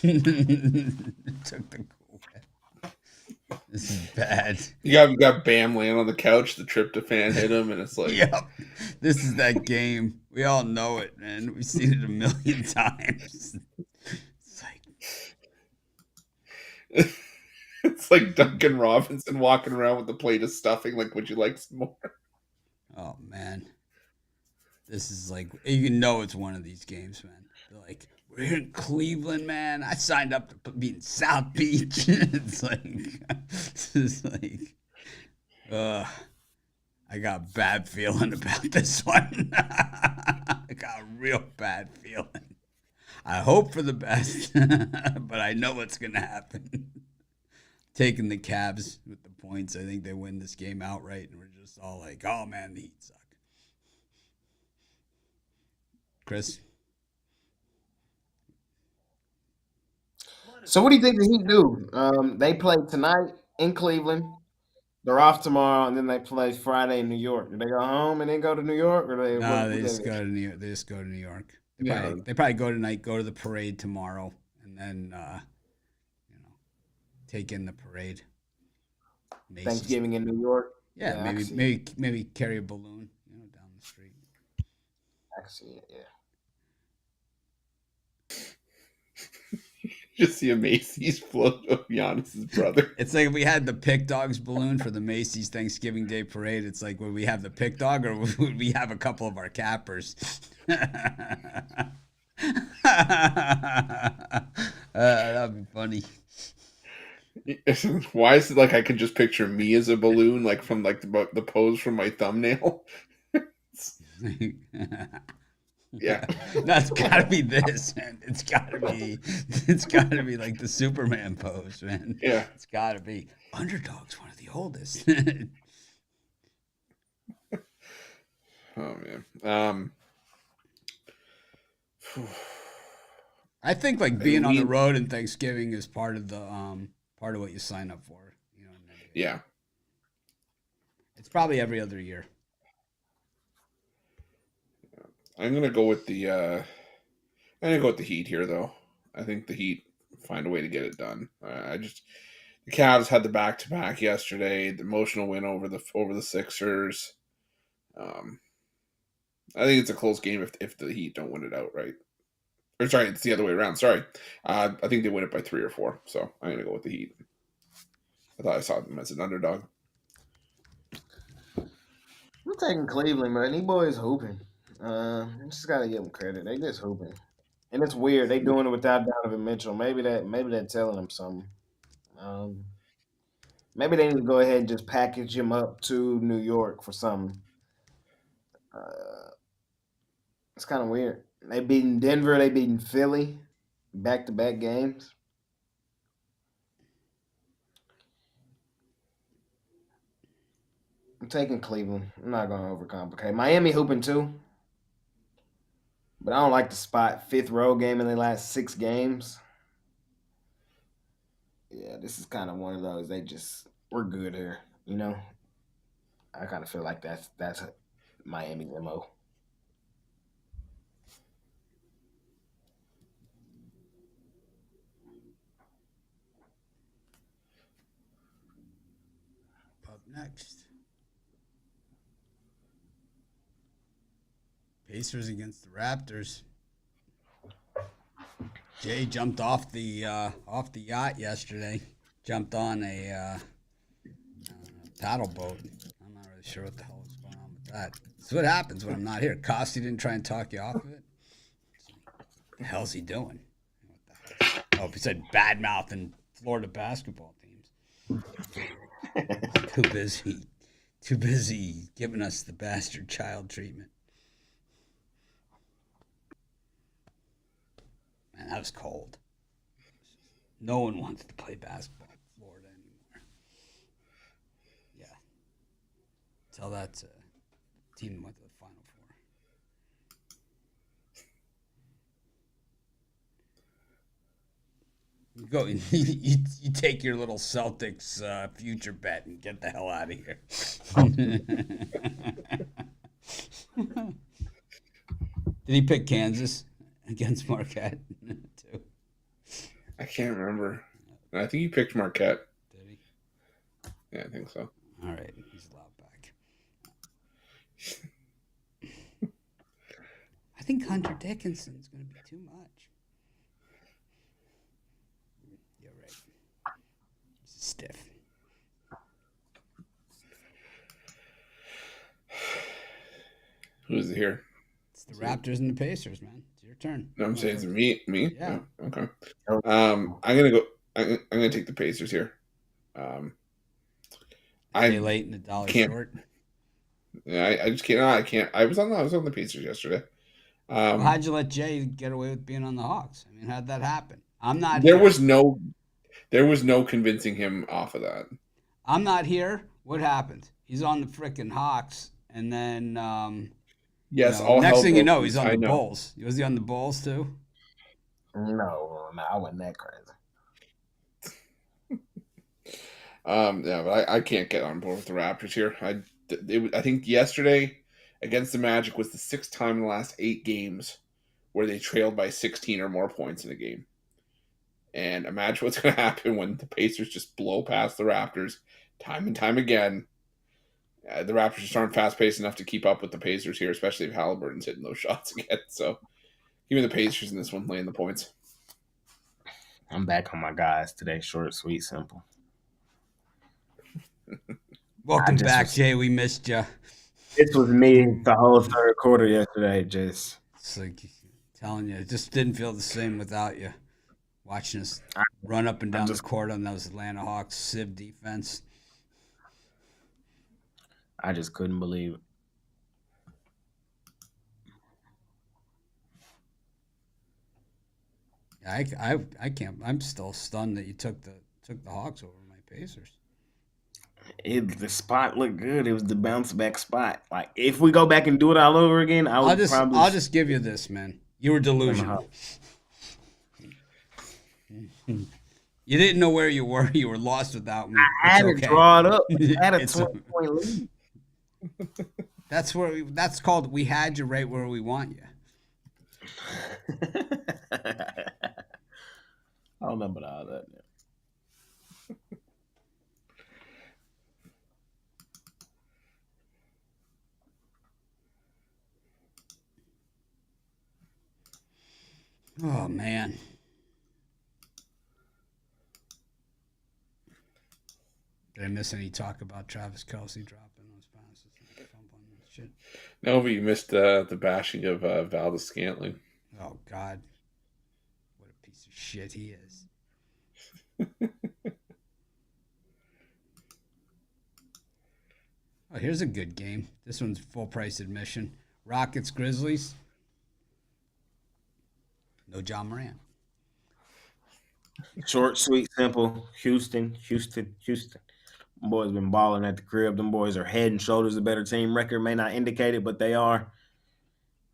Took the Cool Whip. This is bad. You got Bam laying on the couch. The tryptophan hit him, and it's like, yep. This is that game. We all know it, man. We've seen it a million times. It's like. It's like Duncan Robinson walking around with a plate of stuffing. Like, would you like some more? Oh man, this is like you know it's one of these games, man. They're like, we're here in Cleveland, man. I signed up to be in South Beach. It's like, I got a bad feeling about this one. I got a real bad feeling. I hope for the best, but I know what's gonna happen. Taking the Cavs with the points. I think they win this game outright, and we're just all like, oh, man, the Heat suck. Chris? So what do you think the Heat do? They play tonight in Cleveland. They're off tomorrow, and then they play Friday in New York. Do they go home and then go to New York? Or They just go to New York. They just go to New York. They probably go tonight, go to the parade tomorrow, and then take in the parade. Macy's. Thanksgiving in New York. Yeah, maybe carry a balloon, down the street. I can see it. Yeah. Just see a Macy's float of Giannis's brother. It's like we had the Pick Dogs balloon for the Macy's Thanksgiving Day parade. It's like, would we have the Pick Dog or would we have a couple of our cappers? That'd be funny. Why is it like I could just picture me as a balloon, like from like the pose from my thumbnail? Yeah, that's gotta be this, man. It's gotta be like the Superman pose, man. Yeah, it's gotta be. Underdog's one of the oldest. Oh man. I think like being on the road and Thanksgiving is part of what you sign up for. Yeah. It's probably every other year. I'm gonna go with the Heat here, though. I think the Heat find a way to get it done. The Cavs had the back-to-back yesterday, the emotional win over the Sixers. I think it's a close game if the Heat don't win it outright. Or sorry, it's the other way around. Sorry, I think they win it by 3 or 4. So I'm gonna go with the Heat. I thought I saw them as an underdog. I'm taking Cleveland, man. These boys hooping. Just gotta give them credit. They just hooping, and it's weird. They doing it without Donovan Mitchell. Maybe they're telling them something. Maybe they need to go ahead and just package him up to New York for something. It's kind of weird. They beating Denver. They beating Philly, back-to-back games. I'm taking Cleveland. I'm not going to overcomplicate. Miami hooping too. But I don't like the spot. 5th road game in the last 6 games. Yeah, this is kind of one of those. We're good here, I kind of feel like that's Miami's MO. next? Pacers against the Raptors. Jay jumped off the yacht yesterday. Jumped on a paddle boat. I'm not really sure what the hell is going on with that. That's what happens when I'm not here. Costi didn't try and talk you off of it. What the hell's he doing? Oh, he said bad mouthing Florida basketball teams. Too busy giving us the bastard child treatment. Man, that was cold. No one wants to play basketball in Florida anymore. Yeah. Tell that to the team that went to the Final Four. You go. You take your little Celtics future bet and get the hell out of here. Did he pick Kansas against Marquette too? I can't remember. I think he picked Marquette. Did he? Yeah, I think so. All right, he's allowed back. I think Hunter Dickinson's going to be too much. You're right. He's stiff. Who's here? It's the Raptors and the Pacers, man. It's your turn. No, I'm saying it's me. Yeah. Oh, okay. I'm gonna take the Pacers here. They late in the dollar short. Yeah, I just can't. No, I can't. I was on the Pacers yesterday. Well, how'd you let Jay get away with being on the Hawks? I mean, how'd that happen? I'm not. There here. was no convincing him off of that. I'm not here. What happened? He's on the frickin' Hawks, and then yes. Next thing you know, he's on the Bulls. Was he on the Bulls too? No, I wasn't that crazy. Yeah, but I can't get on board with the Raptors here. I think yesterday against the Magic was the 6th time in the last 8 games where they trailed by 16 or more points in a game. And imagine what's going to happen when the Pacers just blow past the Raptors time and time again. The Raptors just aren't fast-paced enough to keep up with the Pacers here, especially if Halliburton's hitting those shots again. So give me the Pacers in this one, laying the points. I'm back on my guys today. Short, sweet, simple. Welcome back, Jay. We missed you. This was me the whole third quarter yesterday. Just it's like telling you, it just didn't feel the same without you. Watching us run up and down the court on those Atlanta Hawks Civ defense. I just couldn't believe it. I can't. I'm still stunned that you took the Hawks over my Pacers. The spot looked good. It was the bounce back spot. Like if we go back and do it all over again, I'll just give you this, man. You were delusional. You didn't know where you were. You were lost without me. I had to draw it up. I had a 20-point lead. That's called we had you right where we want you. I don't know about all that. Oh man. Did I miss any talk about Travis Kelce dropping those passes? Shit. No, but you missed the bashing of Valdez Scantling. Oh God, what a piece of shit he is. Oh, here's a good game. This one's full price admission. Rockets Grizzlies. No John Moran. Short, sweet, simple. Houston. Boys been balling at the crib. Them boys are head and shoulders a better team. Record may not indicate it, but they are.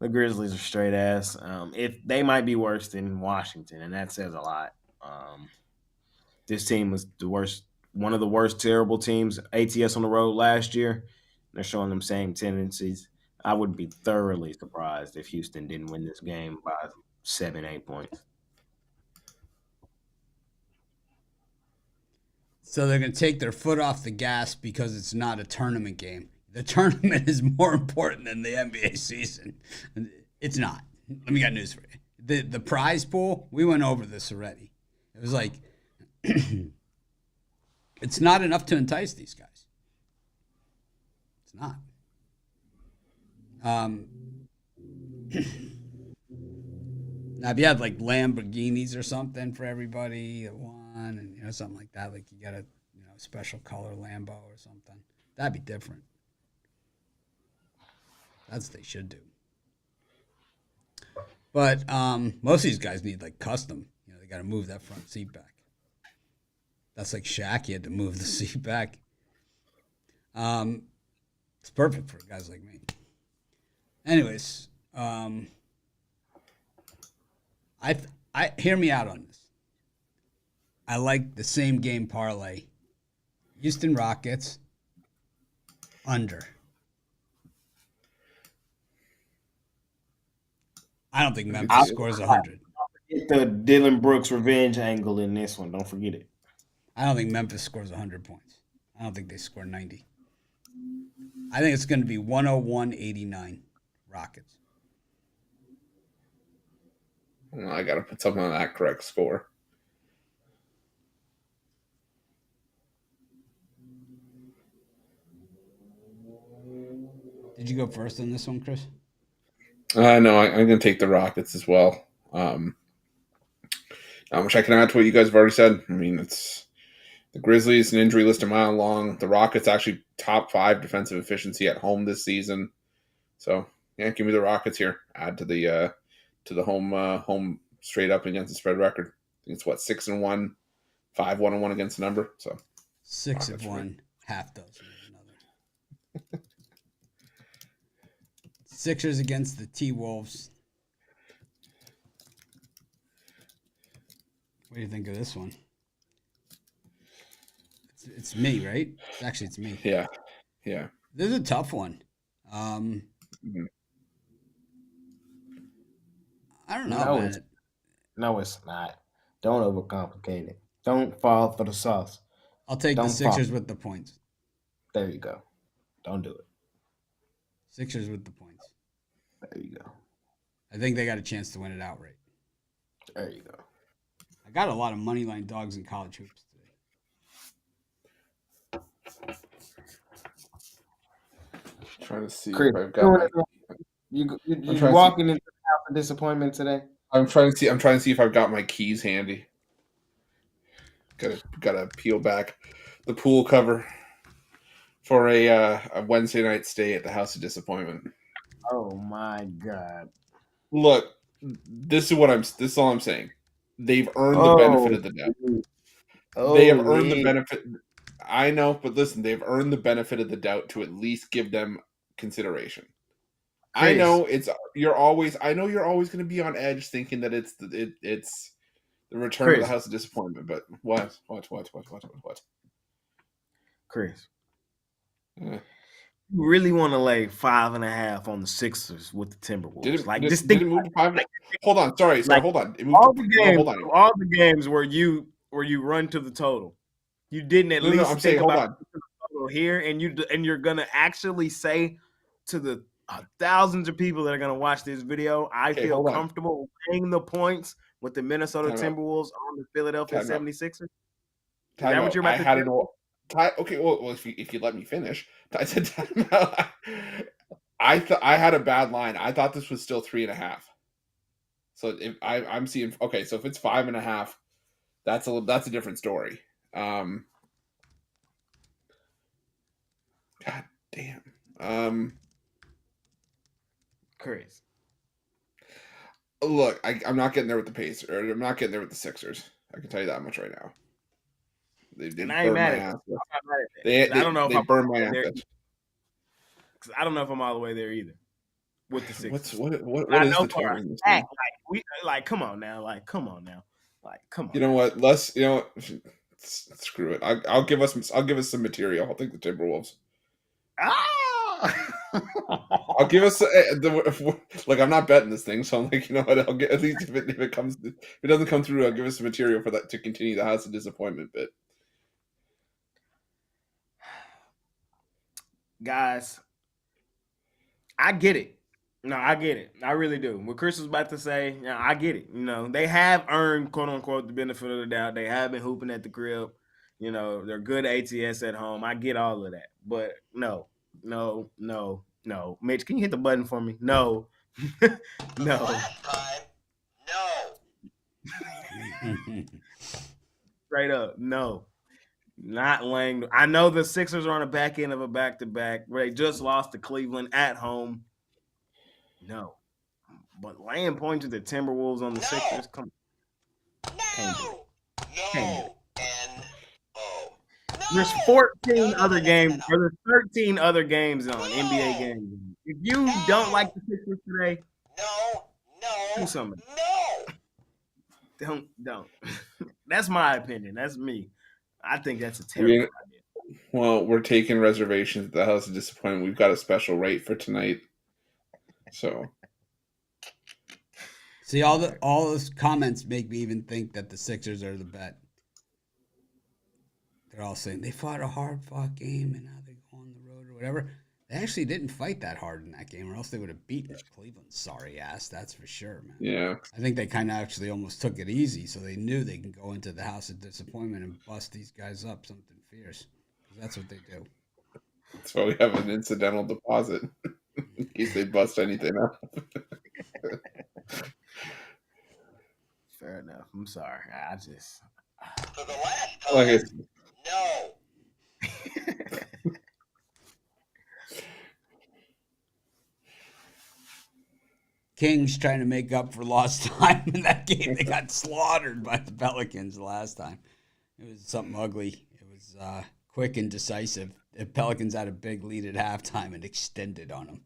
The Grizzlies are straight ass. If they might be worse than Washington, and that says a lot. This team was the worst, one of the worst terrible teams ATS on the road last year. They're showing them same tendencies. I would be thoroughly surprised if Houston didn't win this game by 7-8 points. So they're going to take their foot off the gas because it's not a tournament game. The tournament is more important than the NBA season. It's not. Let me get news for you. The prize pool, we went over this already. It was like, it's not enough to entice these guys. It's not. Now, if you had like Lamborghinis or something for everybody that won, and something like that, like you got a special color Lambo or something, that'd be different. That's what they should do. But most of these guys need like custom. They got to move that front seat back. That's like Shaq. He had to move the seat back. It's perfect for guys like me. Anyways, I hear me out on this. I like the same game parlay. Houston Rockets under. I don't think Memphis scores 100. Get the Dylan Brooks revenge angle in this one. Don't forget it. I don't think Memphis scores 100 points. I don't think they score 90. I think it's going to be 101-89 Rockets. Well, I got to put something on that correct score. Did you go first on this one, Chris? No, I'm going to take the Rockets as well. Which I can add to what you guys have already said. I mean, it's the Grizzlies, an injury list a mile long. The Rockets actually top 5 defensive efficiency at home this season. So, yeah, give me the Rockets here. Add to the home straight up against the spread record. I think it's 6-1, 5-1-1 against the number. So 6-1, half dozen another. Sixers against the T-Wolves. What do you think of this one? It's me, right? Actually, it's me. Yeah. This is a tough one. I don't know. No, it's not. Don't overcomplicate it. Don't fall for the sauce. I'll take the Sixers with the points. There you go. Don't do it. Sixers with the points. There you go. I think they got a chance to win it outright. There you go. I got a lot of money line dogs in college hoops today. Trying to see Chris, if I've got you walking into the house of disappointment today. I'm trying to see if I've got my keys handy. Gotta peel back the pool cover for a Wednesday night stay at the House of Disappointment. Oh my God! Look, this is all I'm saying. They've earned the benefit of the doubt. They have earned the benefit. I know, but listen, they've earned the benefit of the doubt to at least give them consideration. Chris, I know you're always going to be on edge thinking that it's the return Chris, of the House of Disappointment. But what? Chris, you really want to lay 5.5 on the Sixers with the Timberwolves? Did it move to 5? Hold on, sorry, hold on. It moved all the games where you run to the total, you didn't at least think about the total here, and you're gonna actually say to the thousands of people that are gonna watch this video, I feel comfortable laying the points with the Minnesota Timberwolves on the Philadelphia 76ers. Is that what you're about to do? Okay, well, if you let me finish, I said I had a bad line. I thought this was still 3.5. So if I'm seeing so if it's 5.5, that's a different story. God damn. Chris. Look, I'm not getting there with the Pacers, or I'm not getting there with the Sixers. I can tell you that much right now. They burned my ass. I don't know if they burned my ass. Because I don't know if I'm all the way there either with the Sixers. What is the total in this game? Come on now. Come on. You know what? Screw it. I'll give us some material. I'll take the Timberwolves. I'll give us I'm not betting this thing, so I'm like, you know what? I'll get, at least if it doesn't come through, I'll give us some material for that to continue the House of Disappointment bit. guys, I get it. No, I get it. I really do. What Chris was about to say, I get it. They have earned, quote unquote, the benefit of the doubt. They have been hooping at the crib. They're good ATS at home. I get all of that. But no. Mitch, can you hit the button for me? No. No. Last time, no. Straight up, no. Not laying. I know the Sixers are on the back end of a back-to-back where they just lost to Cleveland at home. No. But laying points to the Timberwolves on the Sixers, come No. No. N-O. There's 14 other games, or there's 13 other games on NBA games. If you don't like the Sixers today, do something. Don't. That's my opinion. That's me. I think that's a terrible idea. Well, we're taking reservations at the House of Disappointment. We've got a special rate for tonight. So, see, all those comments make me even think that the Sixers are the bet. They're all saying they fought a hard-fought game and now they go on the road or whatever. They actually didn't fight that hard in that game, or else they would have beaten Cleveland's sorry ass. That's for sure, man. yeah. I think they kind of actually almost took it easy, so they knew they can go into the House of Disappointment and bust these guys up something fierce. That's what they do. So we have an incidental deposit in case they bust anything up. Fair enough. I'm sorry. I just. For the last time, Like I said, no. Kings trying to make up for lost time in that game. They got slaughtered by the Pelicans last time. It was something ugly. It was quick and decisive. The Pelicans had a big lead at halftime and extended on them.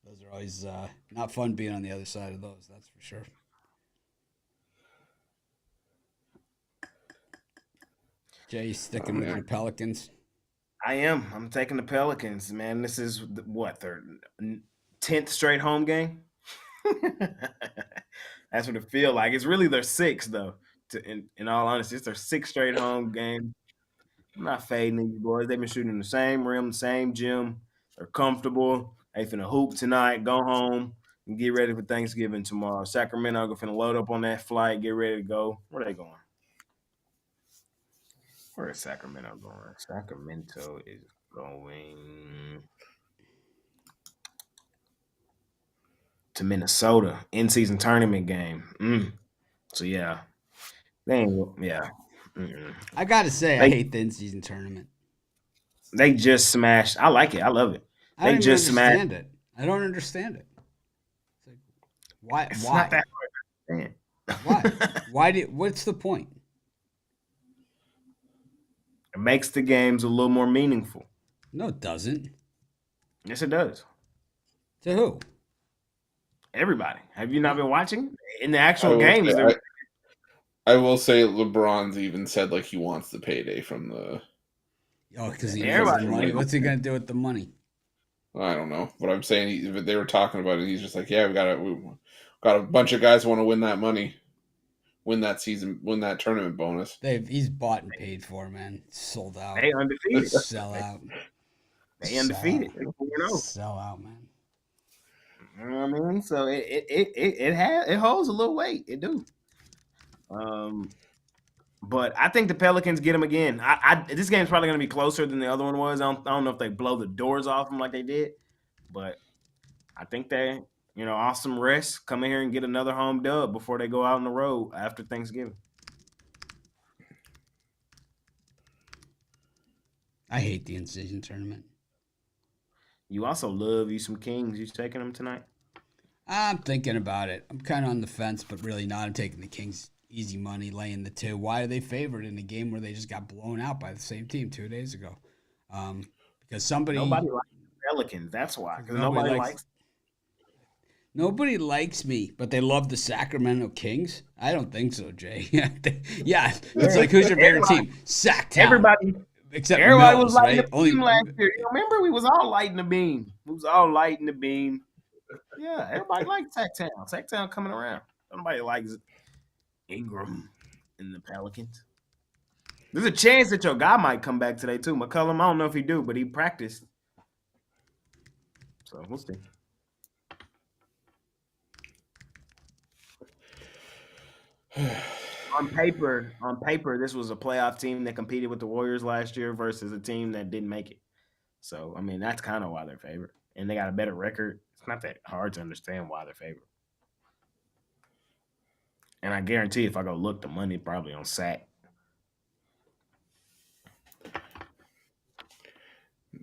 Those are always not fun being on the other side of those, that's for sure. Jay, sticking with your Pelicans? I am. I'm taking the Pelicans, man. This is what, their 10th straight home game? That's what it feels like. It's really their 6th, though. In all honesty, it's their 6th straight home game. I'm not fading these boys. They've been shooting in the same rim, same gym. They're comfortable. They finna hoop tonight, go home, and get ready for Thanksgiving tomorrow. Sacramento finna load up on that flight, get ready to go. Where are they going? Where is Sacramento going? Sacramento is going to Minnesota, in-season tournament game. So, yeah. Yeah. I got to say, I hate the in-season tournament. They just smashed. I like it. I love it. I don't understand it. I don't understand it. It's like, It's why? not that hard to understand. Why? What's the point? It makes the games a little more meaningful. No, it doesn't. Yes, it does. To who? Everybody. Have you not been watching? In the actual games, I will say LeBron's even said like he wants the payday from the. Oh, because he needs the money. What's he gonna do with the money? I don't know, but I'm saying they were talking about it. He's just like, yeah, we got a bunch of guys who want to win that money, win that season, win that tournament bonus. He's bought and paid for, man. Sold out. They undefeated. Sell out. They undefeated. Sell out, man. You know what I mean? So it holds a little weight. It do. But I think the Pelicans get them again. This game's probably going to be closer than the other one was. I don't know if they blow the doors off them like they did, but I think they, off some rest, come in here and get another home dub before they go out on the road after Thanksgiving. I hate the in-season tournament. You also love you some Kings. You taking them tonight? I'm thinking about it. I'm kind of on the fence, but really not. I'm taking the Kings. Easy money, laying the 2. Why are they favored in a game where they just got blown out by the same team 2 days ago? Because nobody likes the Pelicans. That's why. Because nobody likes. Nobody likes me, but they love the Sacramento Kings. I don't think so, Jay. Yeah, it's like, who's your favorite team? Sacktown. Everybody Mills, was lighting right? the beam last year. Remember, we was all lighting the beam. Yeah, everybody likes Sacktown. Sacktown coming around. Nobody likes Ingram and the Pelicans. There's a chance that your guy might come back today too. McCollum, I don't know if he do, but he practiced. So we'll see. On paper, this was a playoff team that competed with the Warriors last year versus a team that didn't make it. So, I mean, that's kind of why they're favored. And they got a better record. It's not that hard to understand why they're favored. And I guarantee if I go look, the money probably on sack.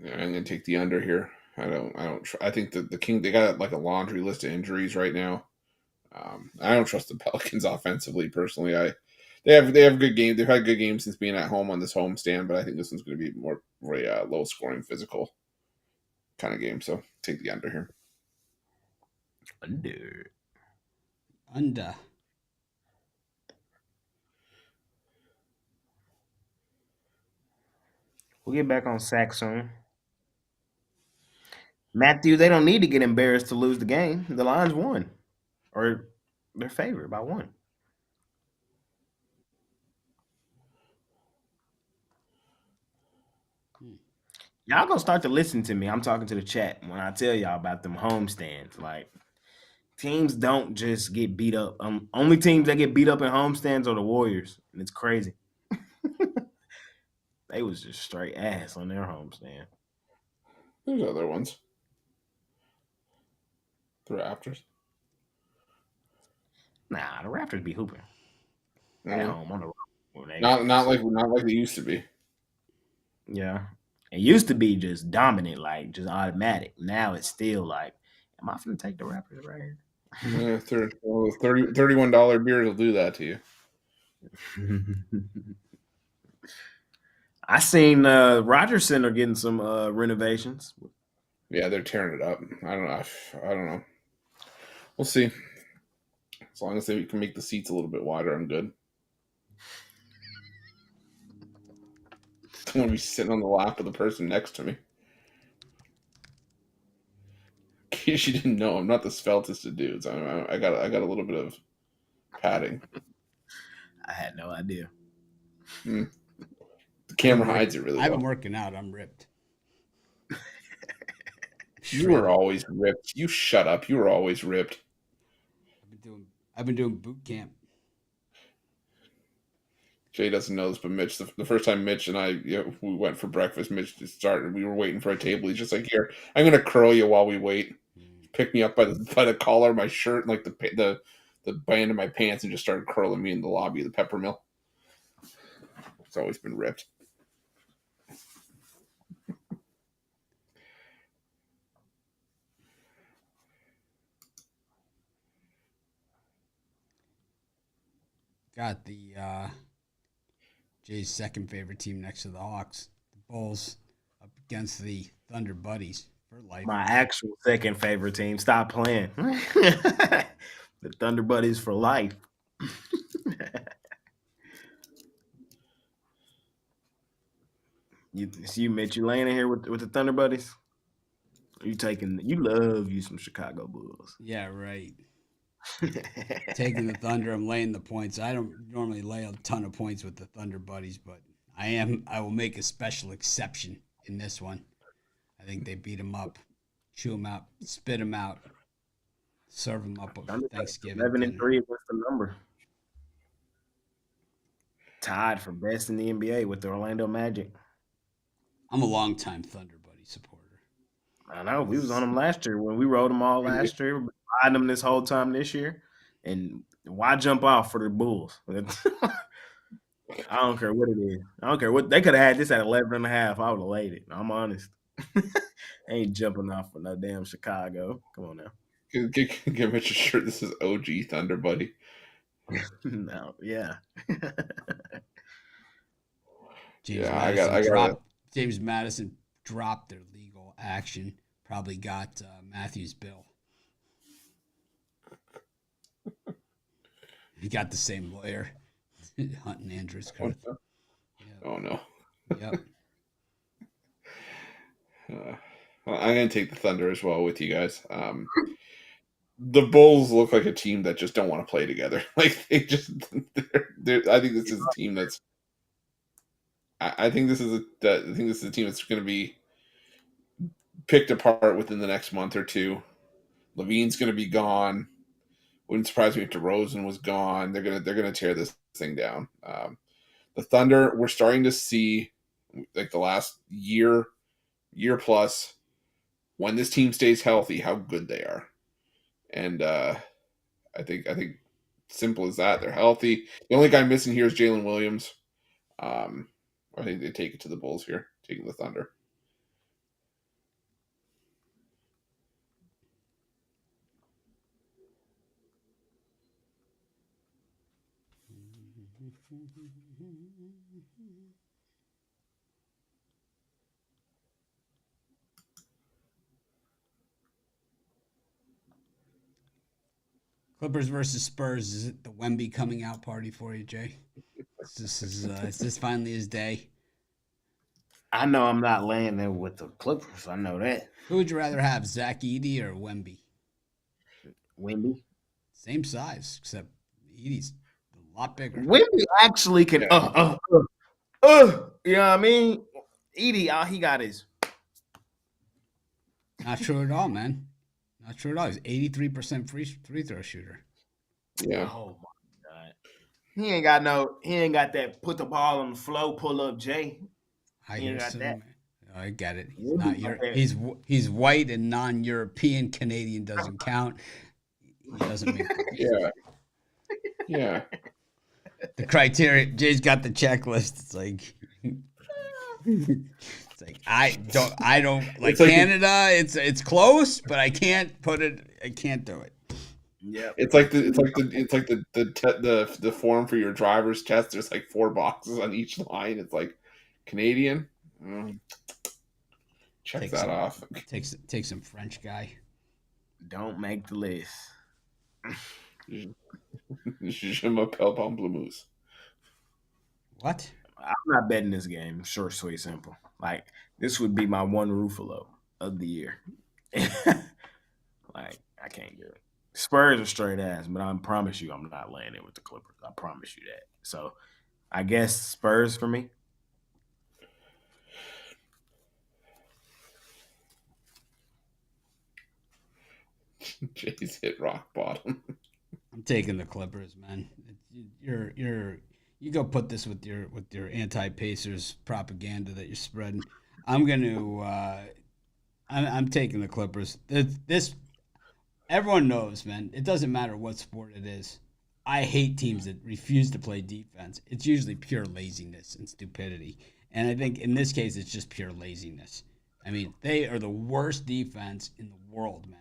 I'm gonna take the under here. I think that the King, they got like a laundry list of injuries right now. I don't trust the Pelicans offensively personally. They have good games. They've had good games since being at home on this homestand, but I think this one's going to be more a low scoring, physical kind of game. So take the under here. Under. We'll get back on sack soon. Matthew, they don't need to get embarrassed to lose the game. The Lions won. Or they're favored by 1. Y'all gonna start to listen to me. I'm talking to the chat when I tell y'all about them homestands. Like, teams don't just get beat up. Only teams that get beat up in homestands are the Warriors, and it's crazy. They was just straight ass on their homestand. There's other ones. The Raptors. Nah, the Raptors be hooping at home on the road. Not like they used to be. Yeah. It used to be just dominant, like just automatic. Now it's still like, am I finna take the Raptors right here? Yeah, $31 beers will do that to you. I seen Rogers Center getting some renovations. Yeah, they're tearing it up. I don't know. We'll see. As long as they can make the seats a little bit wider, I'm good. I want to be sitting on the lap of the person next to me. In case you didn't know, I'm not the sveltest of dudes. I got a little bit of padding. I had no idea. The camera hides it really well. I've been working out. I'm ripped. You were always ripped. You shut up. You were always ripped. I've been doing boot camp. Jay doesn't know this, but Mitch, the first time Mitch and I we went for breakfast, Mitch just started. We were waiting for a table. He's just like, "Here, I'm gonna curl you while we wait." Picked me up by the collar of my shirt, and like the band of my pants, and just started curling me in the lobby of the pepper mill. It's always been ripped. Got the Jay's second favorite team next to the Hawks, the Bulls, up against the Thunder Buddies for life. My actual second favorite team. Stop playing. The Thunder Buddies for life. You Mitch, you laying in here with the Thunder Buddies? You love you some Chicago Bulls. Yeah, right. Taking the Thunder, I'm laying the points. I don't normally lay a ton of points with the Thunder Buddies, but I will make a special exception in this one. I think they beat them up, chew them out, spit them out, serve them up on Thanksgiving. 11-3 was the number. Tied for best in the NBA with the Orlando Magic. I'm a longtime Thunder Buddy supporter. I know. We was on them last year when we rode them all last year. We've been riding them this whole time this year. And why jump off for the Bulls? I don't care what it is. I don't care what they could have had this at 11.5. I would have laid it. I'm honest. I ain't jumping off for no damn Chicago. Come on now. Give Mitch a shirt. This is OG Thunder Buddy. No, yeah. James Madison dropped their legal action. Probably got Matthews' bill. He got the same lawyer, Hunt and Andrews. Yep. Oh no. Yep. Well, I'm gonna take the Thunder as well with you guys. The Bulls look like a team that just don't want to play together. Like they just, I think this is a team that's. I think this is a team that's going to be picked apart within the next month or two. Levine's going to be gone. Wouldn't surprise me if DeRozan was gone. They're gonna tear this thing down. The Thunder, we're starting to see like the last year plus, when this team stays healthy, how good they are. And I think simple as that. They're healthy. The only guy missing here is Jalen Williams. I think they take it to the Bulls here, taking the Thunder. Clippers versus Spurs. Is it the Wemby coming out party for you, Jay? Is this finally his day? I know I'm not laying there with the Clippers. I know that. Who would you rather have, Zach Edey or Wemby? Wemby. Same size, except Edey's a lot bigger. Wemby actually can. You know what I mean? Edey, all he got is. Not true at all, man. Not true at all. He's 83% free throw shooter. Yeah. Oh my God. He ain't got that put the ball on the floor, pull up Jay. I He ain't got that. Oh, I get it. He's Wemby not got that. he's white and non-European. Canadian doesn't count. He doesn't make Yeah. Yeah. the criteria. Jay's got the checklist. It's like I don't like, It's like Canada. It's close, but I can't put it. I can't do it. Yeah. It's like the form for your driver's test. There's like 4 boxes on each line. It's like Canadian. Check that off. Take some French guy. Don't make the list. Je m'appelle Pamplemousse. What? I'm not betting this game. Short, sweet, simple. Like, this would be my one Ruffalo of the year. Like, I can't do it. Spurs are straight ass, but I promise you I'm not laying it with the Clippers. I promise you that. So, I guess Spurs for me. Jay's hit rock bottom. I'm taking the Clippers, man. You go put this with your anti-Pacers propaganda that you're spreading. I'm taking the Clippers. This everyone knows, man. It doesn't matter what sport it is. I hate teams that refuse to play defense. It's usually pure laziness and stupidity. And I think in this case, it's just pure laziness. I mean, they are the worst defense in the world, man.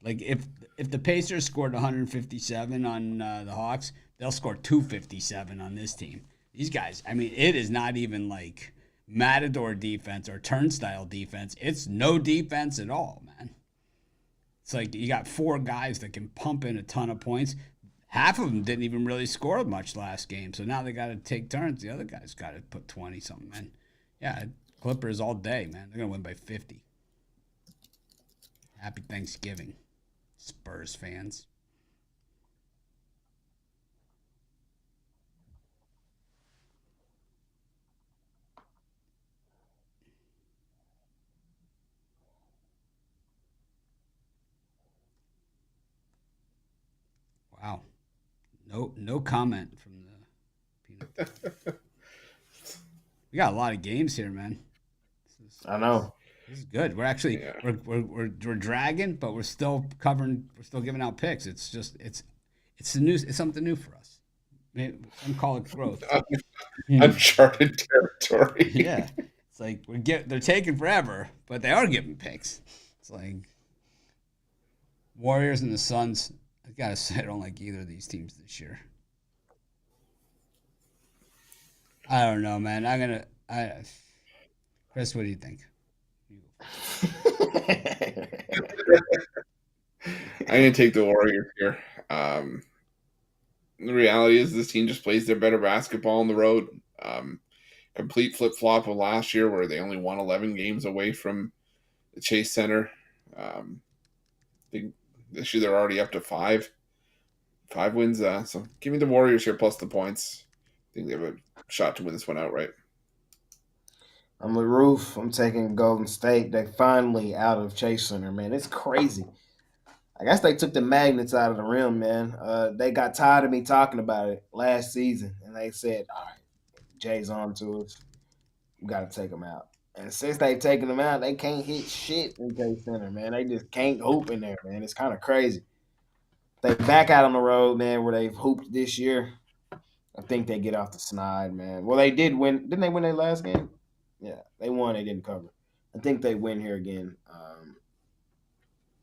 Like, if the Pacers scored 157 on the Hawks, they'll score 257 on this team. These guys, I mean, it is not even like matador defense or turnstile defense. It's no defense at all, man. It's like you got 4 guys that can pump in a ton of points. Half of them didn't even really score much last game, so now they got to take turns. The other guys got to put 20-something in. Yeah, Clippers all day, man. They're going to win by 50. Happy Thanksgiving, Spurs fans. Wow. No comment from the peanut. We got a lot of games here, man. I know. This is good. We're actually we're dragging, but we're still covering. We're still giving out picks. It's just it's something new for us. Some call it growth. Uncharted territory. Yeah, it's like they're taking forever, but they are giving picks. It's like Warriors and the Suns. I gotta say, I don't like either of these teams this year. I don't know, man. Chris, what do you think? I'm going to take the Warriors here. The reality is this team just plays their better basketball on the road. Complete flip-flop of last year where they only won 11 games away from the Chase Center. This year they're already up to 5 wins. So give me the Warriors here plus the points. I think they have a shot to win this one outright. I'm with Roof. I'm taking Golden State. They finally out of Chase Center, man. It's crazy. I guess they took the magnets out of the rim, man. They got tired of me talking about it last season, and they said, "All right, Jay's on to us. We got to take him out." And since they've taken him out, they can't hit shit in Chase Center, man. They just can't hoop in there, man. It's kind of crazy. They back out on the road, man, where they've hooped this year. I think they get off the snide, man. Well, they did win. Didn't they win their last game? Yeah, they won. They didn't cover. I think they win here again.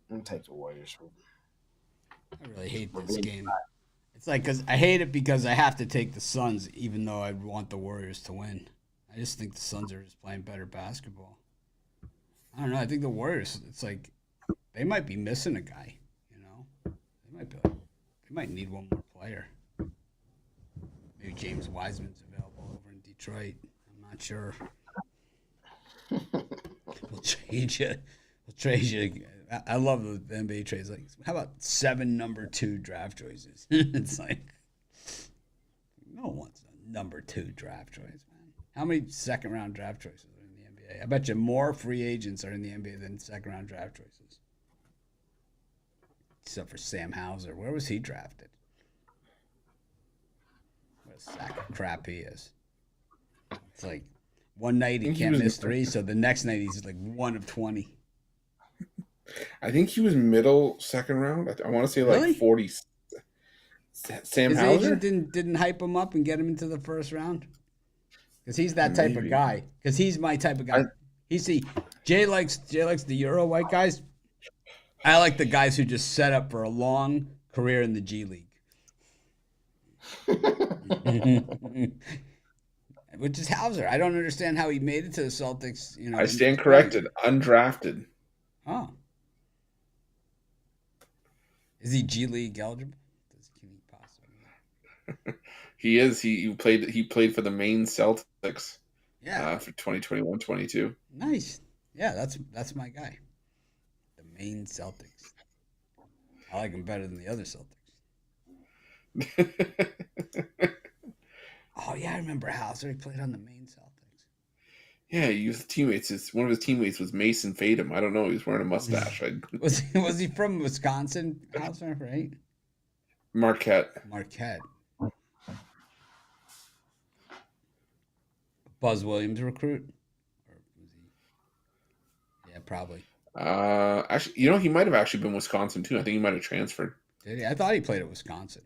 I'm gonna take the Warriors. I really hate this game. It's like because I hate it because I have to take the Suns, even though I want the Warriors to win. I just think the Suns are just playing better basketball. I don't know. I think the Warriors. It's like they might be missing a guy. You know, they might need one more player. Maybe James Wiseman's available over in Detroit. I'm not sure. We'll trade you. We'll trade you. I love the NBA trades. Like, how about 7 number 2 draft choices? It's like no one wants a number 2 draft choice, man. How many second round draft choices are in the NBA? I bet you more free agents are in the NBA than second round draft choices. Except for Sam Hauser. Where was he drafted? What a sack of crap he is. It's like one night he can't miss 3, so the next night he's like 1 of 20. I think he was middle second round. I want to say like Really? 40. Sam His Hauser agent didn't hype him up and get him into the first round? Because he's that type of Maybe. guy. Because he's my type of guy. Jay likes the Euro white guys. I like the guys who just set up for a long career in the G League. Which is Hauser. I don't understand how he made it to the Celtics. You know, I stand corrected. Undrafted. Oh. Is he G League eligible? Can he possibly? He is. He played for the Maine Celtics. Yeah. For 2021-22. Nice. Yeah, that's my guy. The Maine Celtics. I like him better than the other Celtics. Oh yeah, I remember Hauser. He played on the Maine Celtics. Yeah, he was teammates. One of his teammates was Mason Fadum. I don't know. He was wearing a mustache. Was he from Wisconsin, Hauser, right? Marquette. Buzz Williams recruit? Or was he? Yeah, probably. Actually, he might have actually been Wisconsin too. I think he might have transferred. Did he? I thought he played at Wisconsin.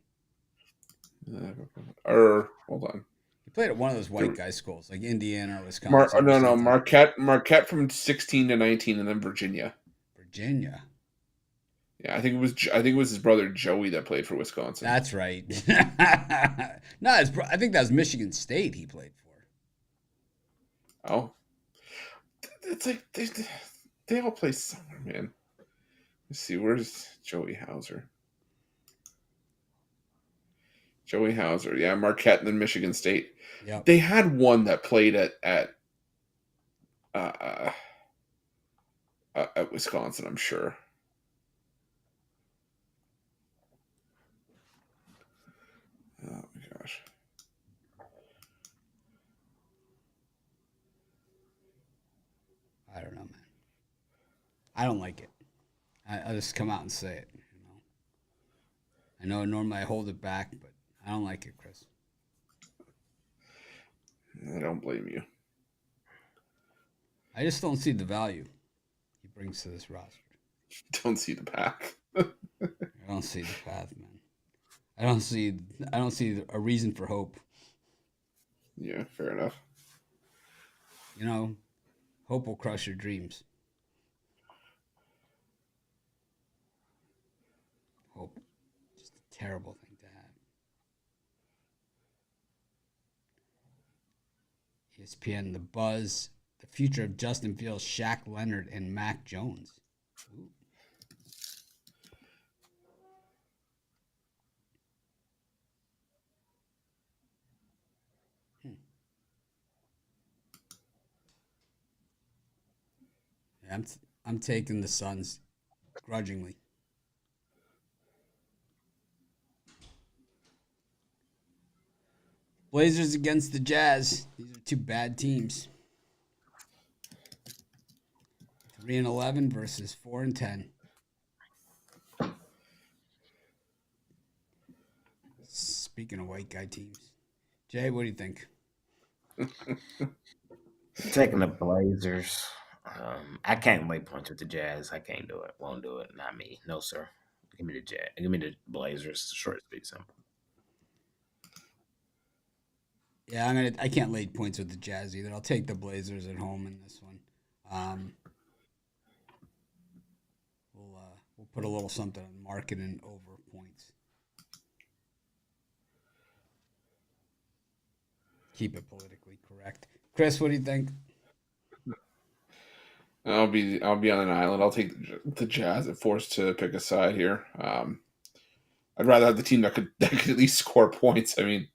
Hold on. He played at one of those white guy schools, like Indiana or Wisconsin. No, Marquette from 16 to 19, and then Virginia. Virginia. Yeah, I think it was his brother Joey that played for Wisconsin. That's right. No, I think that was Michigan State he played for. Oh, it's like they all play somewhere, man. Let's see, where's Joey Hauser? Joey Hauser, yeah, Marquette and then Michigan State. Yep. They had one that played at Wisconsin, I'm sure. Oh my gosh. I don't know, man. I don't like it. I'll just come out and say it. I know normally I hold it back, but I don't like it, Chris. I don't blame you. I just don't see the value he brings to this roster. Don't see the path. I don't see the path, man. I don't see a reason for hope. Yeah, fair enough. Hope will crush your dreams. Hope. Just a terrible thing to have. ESPN, The Buzz, the future of Justin Fields, Shaq Leonard, and Mac Jones. Ooh. I'm taking the Suns grudgingly. Blazers against the Jazz. These are two bad teams. 3-11 versus 4-10. Speaking of white guy teams, Jay, what do you think? Taking the Blazers. I can't lay points with the Jazz. I can't do it. Won't do it. Not me. No, sir. Give me the Jazz. Give me the Blazers. Short, sweet, simple. Yeah, I can't lay points with the Jazz either. I'll take the Blazers at home in this one. We'll put a little something on market and over points. Keep it politically correct. Chris, what do you think? I'll be on an island. I'll take the Jazz if forced to pick a side here. I'd rather have the team that could at least score points. I mean,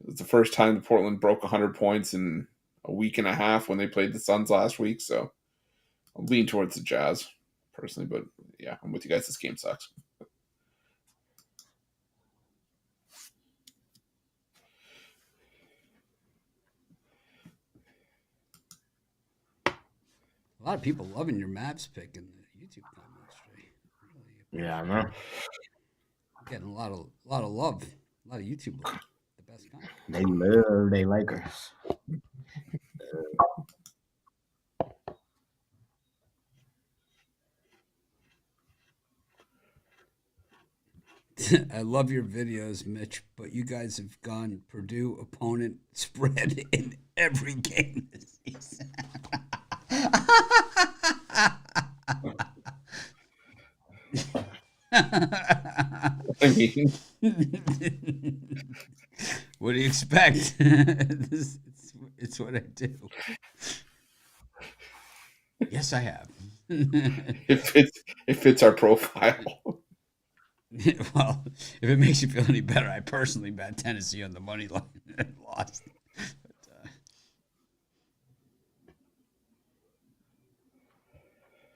it was the first time that Portland broke 100 points in a week and a half when they played the Suns last week. So I'll lean towards the Jazz personally, but yeah, I'm with you guys. This game sucks. A lot of people loving your Mavs pick in the YouTube comments, Jay. Really, Yeah, I know. getting a lot of love, a lot of YouTube love. The best kind. They love they Lakers. I love your videos, Mitch, but you guys have gone Purdue opponent spread in every game this season. I mean, What do you expect? It's what I do. Yes, I have. it fits our profile. Well, if it makes you feel any better, I personally bet Tennessee on the money line and lost. But,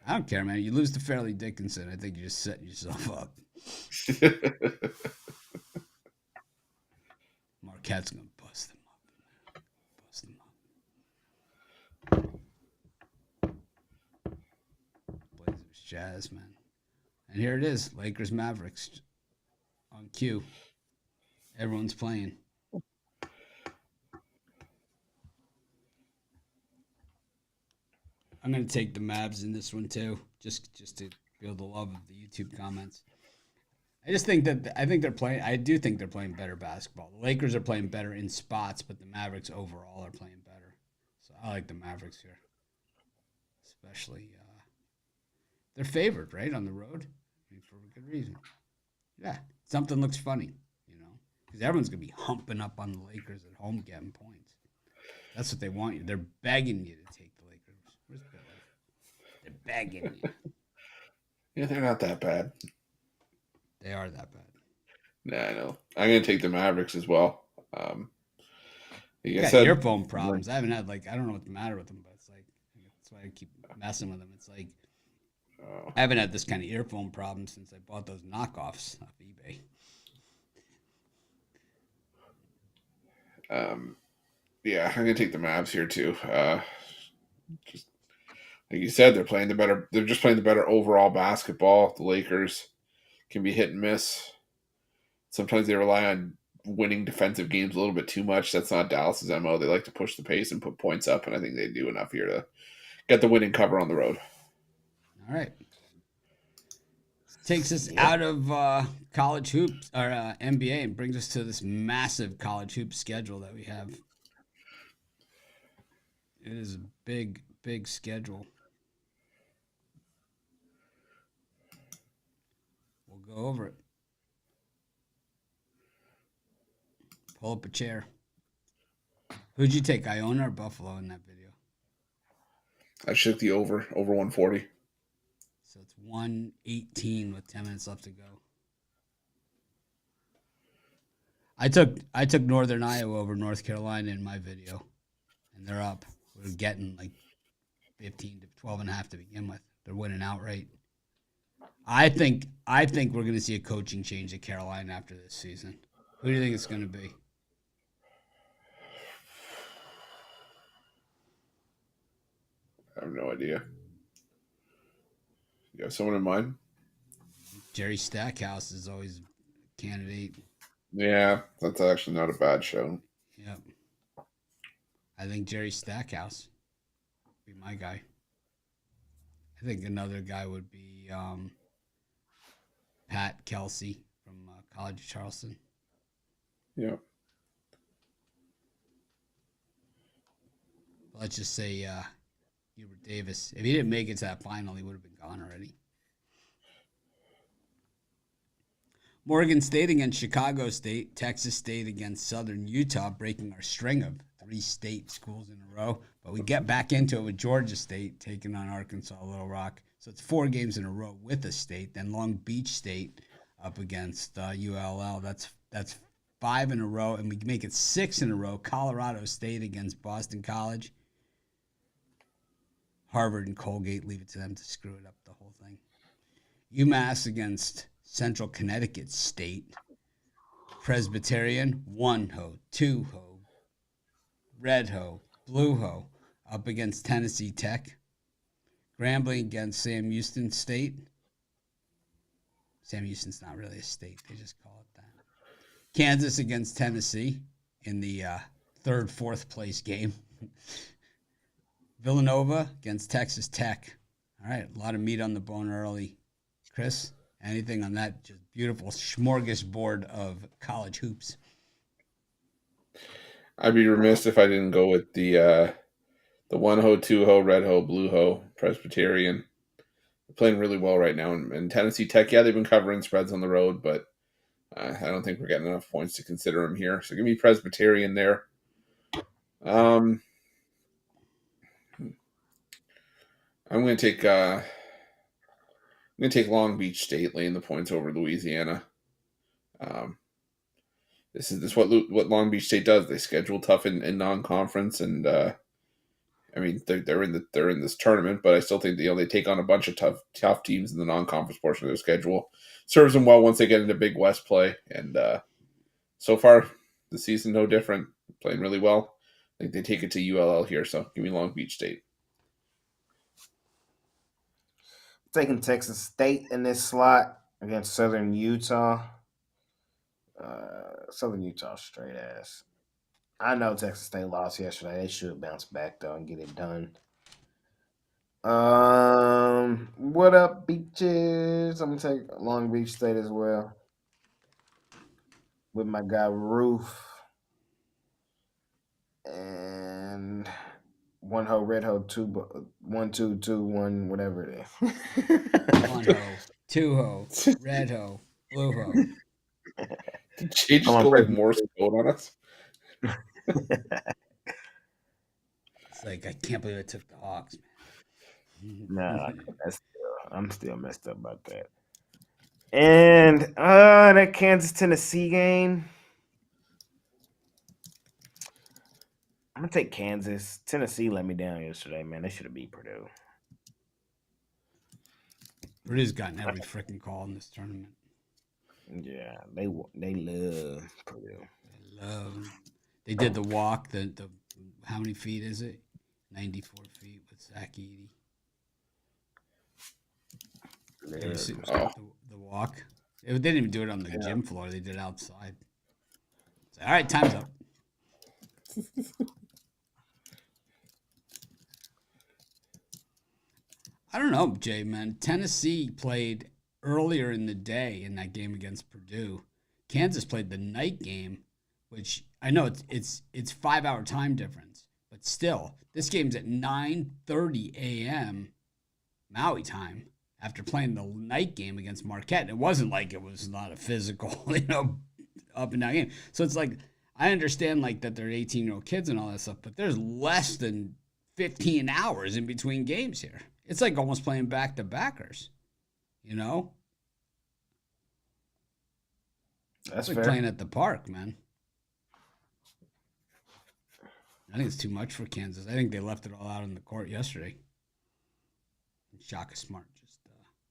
I don't care, man. You lose to Fairleigh Dickinson, I think you just set yourself up. Marquette's gonna bust them up. Bust them up. Blazers, Jazz, man. And here it is, Lakers, Mavericks on cue. Everyone's playing. I'm gonna take the Mavs in this one too, just to feel the love of the YouTube comments. I do think they're playing better basketball. The Lakers are playing better in spots, but the Mavericks overall are playing better. So I like the Mavericks here, especially they're favored, right, on the road. I mean, for a good reason. Yeah, something looks funny, because everyone's gonna be humping up on the Lakers at home, getting points. That's what they want you. They're begging you to take the Lakers. Where's Billy? They're begging you. Yeah, they're not that bad. They are that bad. Nah, I know. I'm gonna take the Mavericks as well. You got earphone problems. I haven't had I don't know what's the matter with them, but it's like that's why I keep messing with them. It's like I haven't had this kind of earphone problem since I bought those knockoffs off eBay. Yeah, I'm gonna take the Mavs here too. Just like you said, they're just playing the better overall basketball. The Lakers can be hit and miss. Sometimes they rely on winning defensive games a little bit too much. That's not Dallas's MO. They like to push the pace and put points up, and I think they do enough here to get the winning cover on the road. All right. Takes us out of college hoops or NBA and brings us to this massive college hoop schedule that we have. It is a big, big schedule. We'll go over it. Pull up a chair. Who'd you take, Iona or Buffalo in that video? I shook the over 140. So it's 118 with 10 minutes left to go. I took Northern Iowa over North Carolina in my video, and they're up. We're getting 15 to 12 and a half to begin with. They're winning outright. I think we're going to see a coaching change at Carolina after this season. Who do you think it's going to be? I have no idea. You have someone in mind? Jerry Stackhouse is always a candidate. Yeah, that's actually not a bad show. Yep. I think Jerry Stackhouse would be my guy. I think another guy would be Pat Kelsey from College of Charleston. Yeah. Let's just say Hubert Davis. If he didn't make it to that final, he would have been gone already. Morgan State against Chicago State. Texas State against Southern Utah, breaking our string of 3 state schools in a row. But we get back into it with Georgia State taking on Arkansas Little Rock. So it's 4 games in a row with a state. Then Long Beach State up against ULL. That's 5 in a row, and we make it 6 in a row. Colorado State against Boston College. Harvard and Colgate, leave it to them to screw it up the whole thing. UMass against Central Connecticut State. Presbyterian, 1 ho, 2 ho, red ho, blue ho, up against Tennessee Tech. Grambling against Sam Houston State. Sam Houston's not really a state. They just call it that. Kansas against Tennessee in the 3rd, 4th place game. Villanova against Texas Tech. All right, a lot of meat on the bone early. Chris, anything on that just beautiful smorgasbord of college hoops? I'd be remiss if I didn't go with the 1 ho, 2 ho, red ho, blue ho, Presbyterian. They're playing really well right now. And Tennessee Tech, yeah, they've been covering spreads on the road, but I don't think we're getting enough points to consider them here. So give me Presbyterian there. I'm going to take Long Beach State laying the points over Louisiana. This is what Long Beach State does. They schedule tough in non-conference, and I mean they're in this tournament, but I still think they take on a bunch of tough teams in the non-conference portion of their schedule. Serves them well once they get into Big West play, and so far the season no different. Playing really well. I think they take it to ULL here, so give me Long Beach State. Taking Texas State in this slot against Southern Utah. Southern Utah straight ass. I know Texas State lost yesterday. They should bounce back though and get it done. What up, beaches? I'm gonna take Long Beach State as well with my guy Roof and 1 ho, red ho, 1 2 2 1 whatever it is. 1 ho, 2 ho, red ho, blue ho. Did Jay just go like Morse code on us? It's like I can't believe I took the Hawks, man. Nah, I'm still messed up about that. And that Kansas Tennessee game. I'm gonna take Kansas. Tennessee let me down yesterday, man. They should have beat Purdue. Purdue's gotten every freaking call in this tournament. Yeah, they love Purdue. They love them. They did the walk. The how many feet is it? 94 feet with Zach Edey. The walk. They didn't even do it on the gym floor. They did it outside. So, all right, time's up. I don't know, Jay, man. Tennessee played earlier in the day in that game against Purdue. Kansas played the night game, which I know it's 5-hour time difference, but still, this game's at 9:30 a.m. Maui time after playing the night game against Marquette. It wasn't like it was not a physical, up and down game. So it's like I understand like that they're 18-year-old kids and all that stuff, but there's less than 15 hours in between games here. It's like almost playing back-to-backers, That's like fair. playing at the park, man. I think it's too much for Kansas. I think they left it all out on the court yesterday. And Shaka Smart just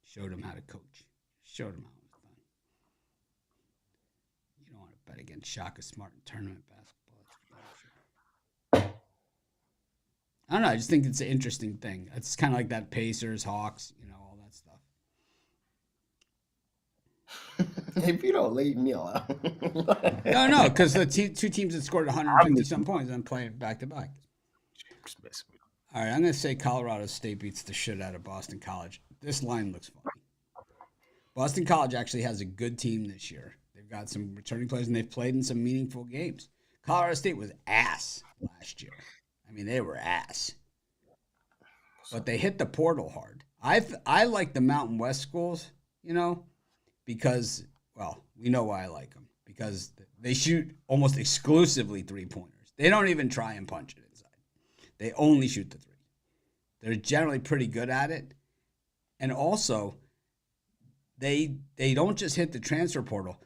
showed him how to coach. Showed him how it was done. You don't want to bet against Shaka Smart in tournament basketball. I don't know. I just think it's an interesting thing. It's kind of like that Pacers, Hawks, all that stuff. If you don't leave me alone. No, because the two teams that scored 150-some points and playing back-to-back. All right, I'm going to say Colorado State beats the shit out of Boston College. This line looks funny. Boston College actually has a good team this year. They've got some returning players, and they've played in some meaningful games. Colorado State was ass last year. I mean, they were ass. But they hit the portal hard. I like the Mountain West schools, because, well, we know why I like them. Because they shoot almost exclusively three-pointers. They don't even try and punch it inside. They only shoot the three. They're generally pretty good at it. And also, they don't just hit the transfer portal.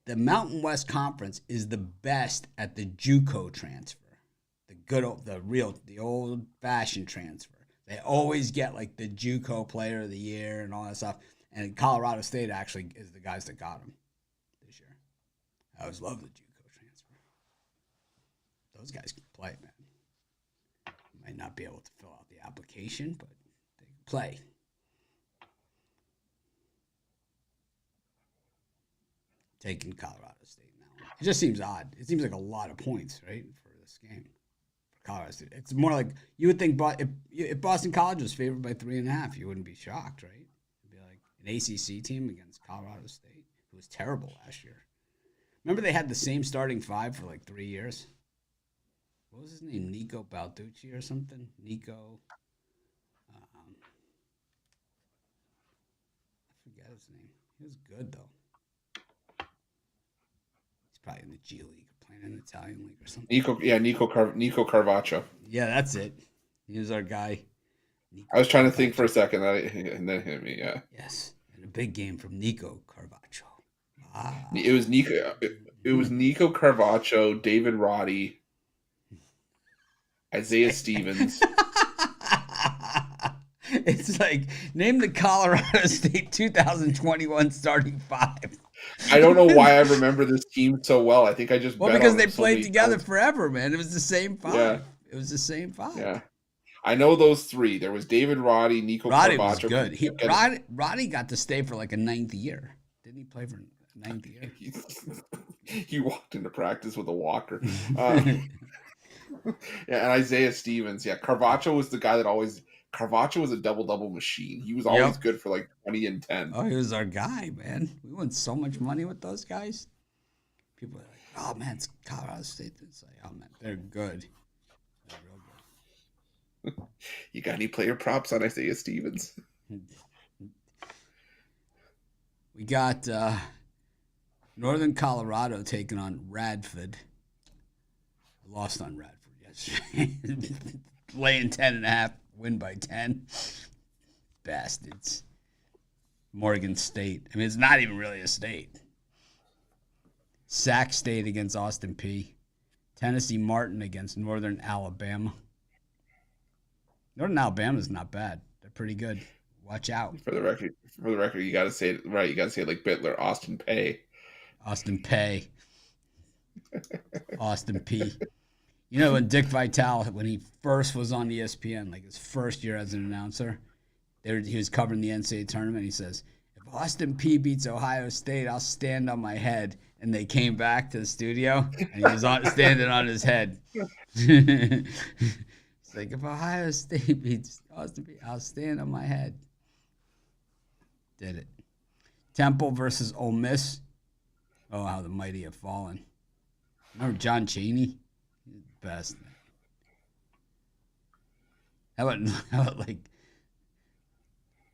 The Mountain West Conference is the best at the JUCO transfer. The old-fashioned transfer. They always get like the JUCO player of the year and all that stuff. And Colorado State actually is the guys that got him this year. I always love the JUCO transfer. Those guys can play, man. Might not be able to fill out the application, but they can play. Taking Colorado State now. It just seems odd. It seems like a lot of points, right, for this game. For Colorado State. It's more like you would think if Boston College was favored by 3.5, you wouldn't be shocked, right? It'd be like an ACC team against Colorado State, who was terrible last year. Remember they had the same starting five for like 3 years? What was his name? Nico Balducci or something? Nico. I forget his name. He was good, though. He's probably in the G League or playing in the Italian League or something. Nico Carvaccio. Yeah, that's it. He was our guy. Nico I was trying to think for a second, and then hit me, yeah. Yes, and a big game from Nico Carvaccio. Ah. It was Nico Carvaccio, David Roddy, Isaiah Stevens. It's like, name the Colorado State 2021 starting five. I don't know why I remember this team so well. I think I just bet because they played together forever, man. It was the same five. Yeah. It was the same five. Yeah. I know those three. There was David Roddy, Nico Roddy Carvaccio. Was good. Roddy got to stay for like a ninth year. Didn't he play for a ninth year? He walked into practice with a walker. Yeah, and Isaiah Stevens. Yeah, Carvaccio was the guy that always. Carvaccio was a double-double machine. He was always good for like 20 and 10. Oh, he was our guy, man. We won so much money with those guys. People are like, oh, man, it's Colorado State. It's like, oh, man, they're good. They're real good. You got any player props on Isaiah Stevens? We got Northern Colorado taking on Radford. Lost on Radford yesterday. Laying 10.5. Win by 10. Bastards. Morgan State. I mean, it's not even really a state. Sac State against Austin P. Tennessee Martin against Northern Alabama. Northern Alabama's not bad. They're pretty good. Watch out. For the record, you got to say it right. You got to say it like Bittler. Austin Pay. Austin Pay. Austin P. You know, when Dick Vitale, when he first was on ESPN, like his first year as an announcer, he was covering the NCAA tournament. He says, if Austin P beats Ohio State, I'll stand on my head. And they came back to the studio, and he was standing on his head. It's like, if Ohio State beats Austin P, I'll stand on my head. Did it. Temple versus Ole Miss. Oh, how the mighty have fallen. Remember John Chaney? Best. How about like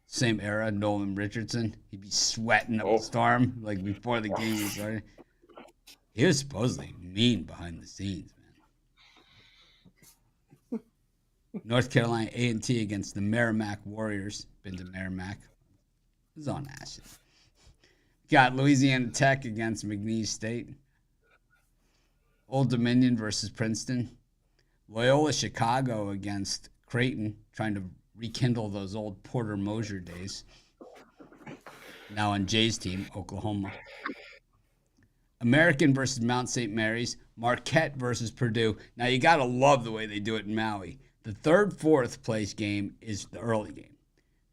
same era, Nolan Richardson? He'd be sweating up a storm like before the game was started. He was supposedly mean behind the scenes, man. North Carolina A&T against the Merrimack Warriors. Been to Merrimack. It was on acid. Got Louisiana Tech against McNeese State. Old Dominion versus Princeton. Loyola Chicago against Creighton, trying to rekindle those old Porter Mosier days. Now on Jay's team, Oklahoma. American versus Mount St. Mary's. Marquette versus Purdue. Now you got to love the way they do it in Maui. The third, fourth place game is the early game.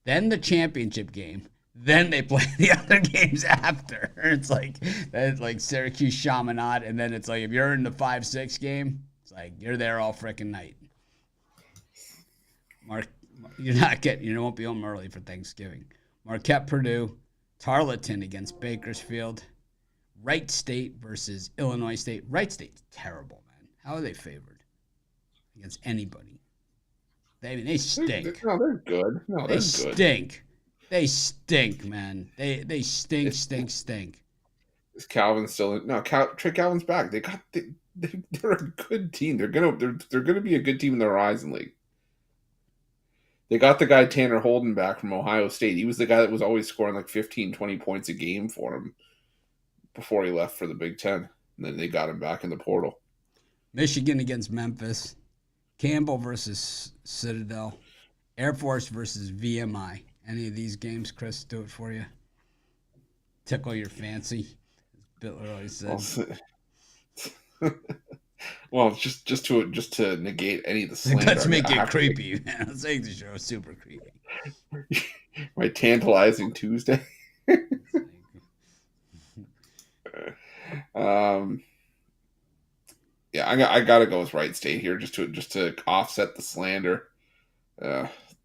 Then the championship game. Then they play the other games after. It's like that's like Syracuse Chaminade, and then it's like if you're in the 5-6 game, it's like you're there all freaking night. You won't be home early for Thanksgiving. Marquette, Purdue, Tarleton against Bakersfield, Wright State versus Illinois State. Wright State's terrible, man. How are they favored against anybody? They stink. They're good. No, They they're good. stink. They stink, man. They stink. Is Calvin still in? No, Trey Calvin's back. They're a good team. They're gonna be a good team in the Horizon League. They got the guy Tanner Holden back from Ohio State. He was the guy that was always scoring like 15, 20 points a game for him before he left for the Big Ten. And then they got him back in the portal. Michigan against Memphis. Campbell versus Citadel. Air Force versus VMI. Any of these games, Chris, do it for you? Tickle your fancy, as Bill always said. Well, just to negate any of the slander. Let's make it creepy, man. Let's make the show super creepy. Right, tantalizing Tuesday. Yeah, I gotta go with Wright State here just to offset the slander.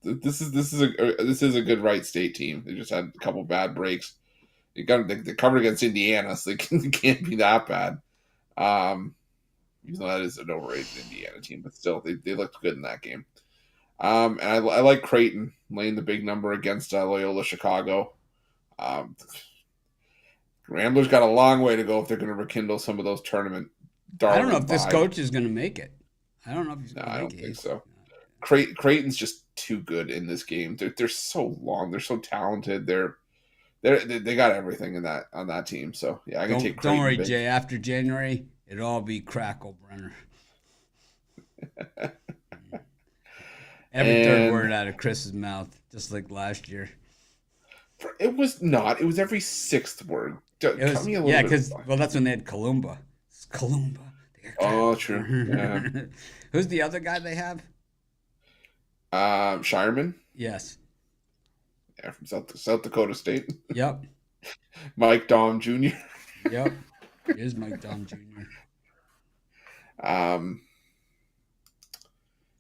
This is a good Wright State team. They just had a couple bad breaks. They covered against Indiana, so they can't be that bad. Even though that is an overrated Indiana team, but still, they looked good in that game. And I like Creighton laying the big number against Loyola Chicago. Ramblers got a long way to go if they're going to rekindle some of those tournament. I don't know if this coach is going to make it. I don't know if he's going to make it. I don't think so. Creighton's just too good in this game. They're so long. They're so talented. They got everything on that team. So yeah, I can take Creighton. Don't worry, Jay. After January, it'll all be Crackle-Brenner. Every third word out of Chris's mouth, just like last year. It was not. It was every sixth word. Cut me a little bit. Because that's when they had Columba. It's Columba. Oh, true. Yeah. Who's the other guy they have? Shireman. Yes. Yeah, from South Dakota State. Yep. Mike Dom Jr. Yep. It is Mike Dom Jr.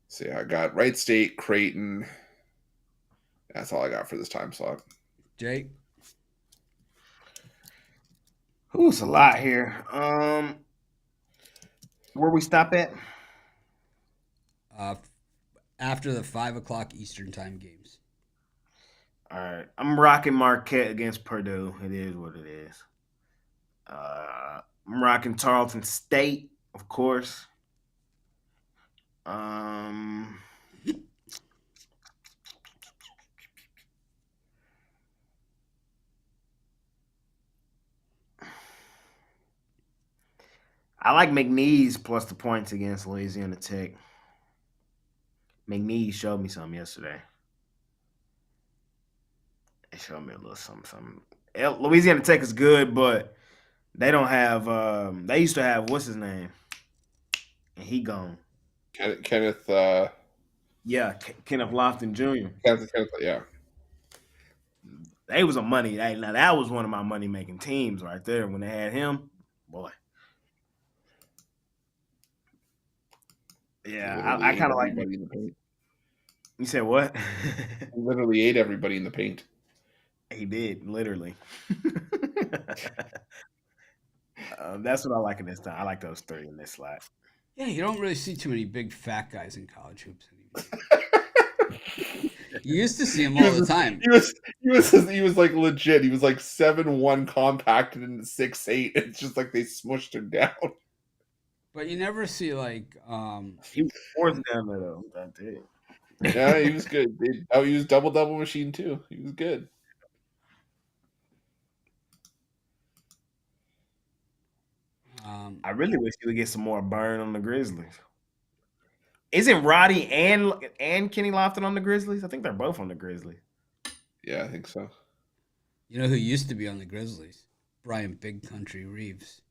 So yeah, I got Wright State, Creighton. That's all I got for this time slot. Jake? Who's a lot here? Where we stop at? After the 5 o'clock Eastern time games. All right. I'm rocking Marquette against Purdue. It is what it is. I'm rocking Tarleton State, of course. I like McNeese plus the points against Louisiana Tech. McNeese showed me something yesterday. They showed me a little something. Louisiana Tech is good, but they don't have they used to have what's his name? And he gone. Kenneth Yeah, Kenneth Lofton Jr. Kenneth, yeah. They was a money. Now that was one of my money making teams right there when they had him. Boy. Yeah, I kind of like it. You said what? He literally ate everybody in the paint. He did, literally. That's what I like in this time. I like those three in this slot. Yeah, you don't really see too many big fat guys in college hoops anymore. You used to see him all the time. He was like legit. He was like 7'1", compacted into 6'8". It's just like they smushed him down. But you never see like he was fourth down there though. That's it. Yeah, he was good. He was double machine too. He was good. I really wish he would get some more burn on the Grizzlies. Isn't Roddy and Kenny Lofton on the Grizzlies? I think they're both on the Grizzlies. Yeah, I think so. You know who used to be on the Grizzlies? Brian Big Country Reeves.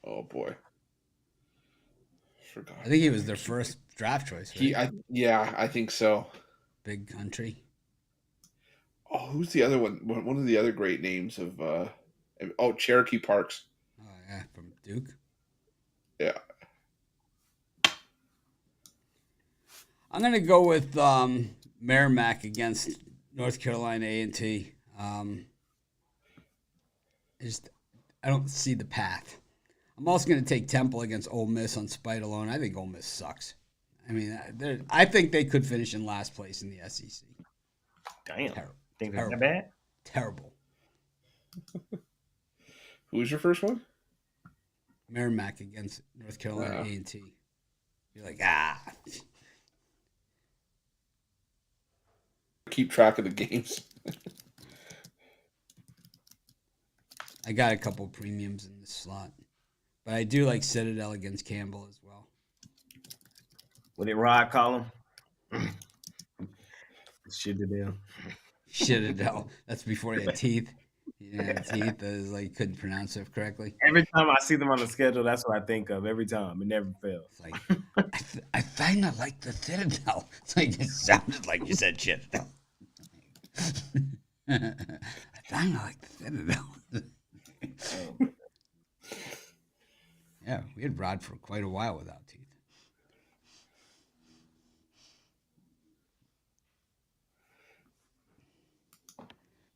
Oh boy. Forgot. I think he was their first draft choice. Right? I think so. Big Country. Oh, who's the other one? One of the other great names of Cherokee Parks. Oh yeah, from Duke. Yeah. I'm gonna go with Merrimack against North Carolina A&T. I don't see the path. I'm also gonna take Temple against Ole Miss on spite alone. I think Ole Miss sucks. I mean, I think they could finish in last place in the SEC. Damn. Terrible. Think they're that bad? Terrible. Who was your first one? Merrimack against North Carolina A&T. You're like, Keep track of the games. I got a couple premiums in this slot. But I do like Citadel against Campbell as well. What did Rod call him? Citadel. Citadel. That's before he had teeth. He had teeth. That is like couldn't pronounce it correctly. Every time I see them on the schedule, that's what I think of. Every time. It never fails. It's like, I find I like the Citadel. It's like it sounded like you said Citadel. I find I like the Citadel. Yeah, we had Rod for quite a while without teeth.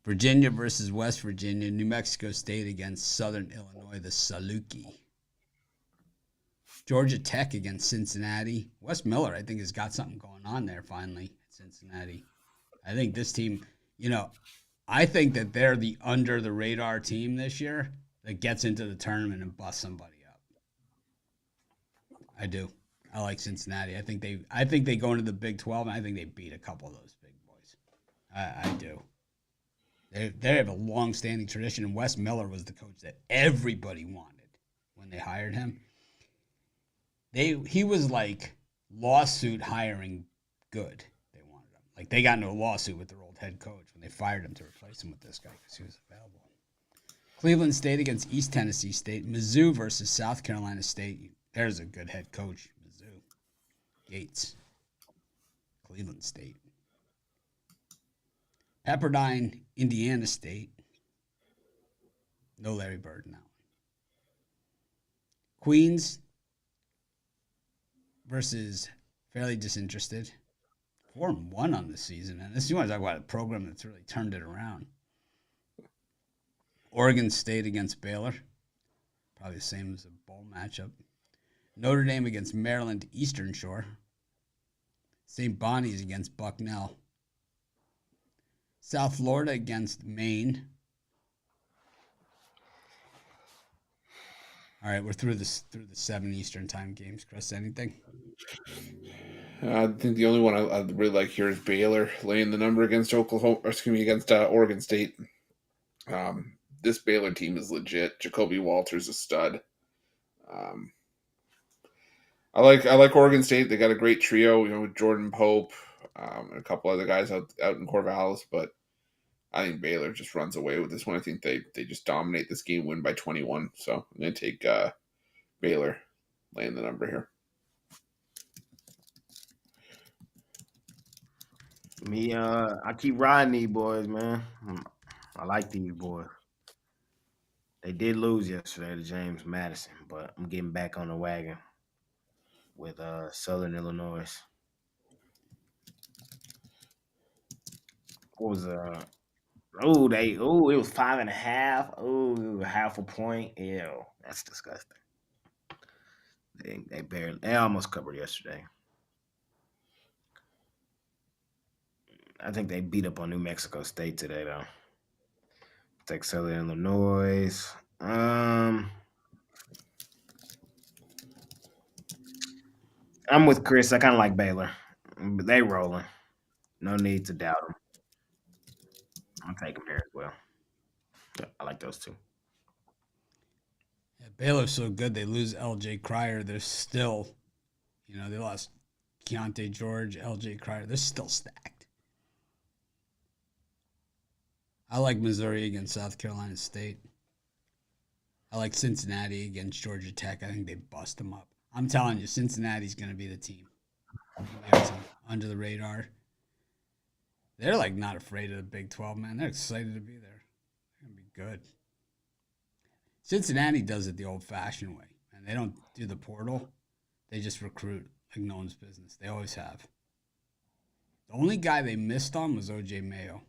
Virginia versus West Virginia. New Mexico State against Southern Illinois, the Saluki. Georgia Tech against Cincinnati. Wes Miller, I think, has got something going on there finally at Cincinnati. I think this team, I think that they're the under-the-radar team this year that gets into the tournament and busts somebody up. I do. I like Cincinnati. I think they go into the Big 12, and I think they beat a couple of those big boys. I do. They have a long-standing tradition, and Wes Miller was the coach that everybody wanted when they hired him. He was like lawsuit hiring good. They wanted him. Like they got into a lawsuit with their old head coach when they fired him to replace him with this guy because he was available. Cleveland State against East Tennessee State. Mizzou versus South Carolina State. There's a good head coach, Mizzou. Gates. Cleveland State. Pepperdine, Indiana State. No Larry Bird in that one. Queens versus fairly disinterested. 4-1 on the season. And this you want to talk about a program that's really turned it around. Oregon State against Baylor. Probably the same as a bowl matchup. Notre Dame against Maryland Eastern Shore. St. Bonnie's against Bucknell. South Florida against Maine. All right, we're through the 7 Eastern time games. Chris, anything? I think the only one I really like here is Baylor laying the number against Oregon State. This Baylor team is legit. Jacoby Walter's a stud. I like Oregon State. They got a great trio, with Jordan Pope, and a couple other guys out in Corvallis, but I think Baylor just runs away with this one. I think they just dominate this game, win by 21. So I'm going to take Baylor laying the number here. Me, I keep riding these boys, man. I like these boys. They did lose yesterday to James Madison, but I'm getting back on the wagon with Southern Illinois. What was it was 5.5. Oh, half a point. Ew, that's disgusting. They almost covered yesterday. I think they beat up on New Mexico State today, though. Take Southern Illinois. I'm with Chris. I kind of like Baylor. But they rolling. No need to doubt them. I'll take them here as well. I like those two. Yeah, Baylor's so good they lose L.J. Cryer. They're still, they lost Keontae George, L.J. Cryer. They're still stacked. I like Missouri against South Carolina State. I like Cincinnati against Georgia Tech. I think they bust them up. I'm telling you, Cincinnati's going to be the team. Under the radar. They're like not afraid of the Big 12, man. They're excited to be there. They're gonna be good. Cincinnati does it the old-fashioned way, and they don't do the portal. They just recruit like no one's business. They always have. The only guy they missed on was O.J. Mayo.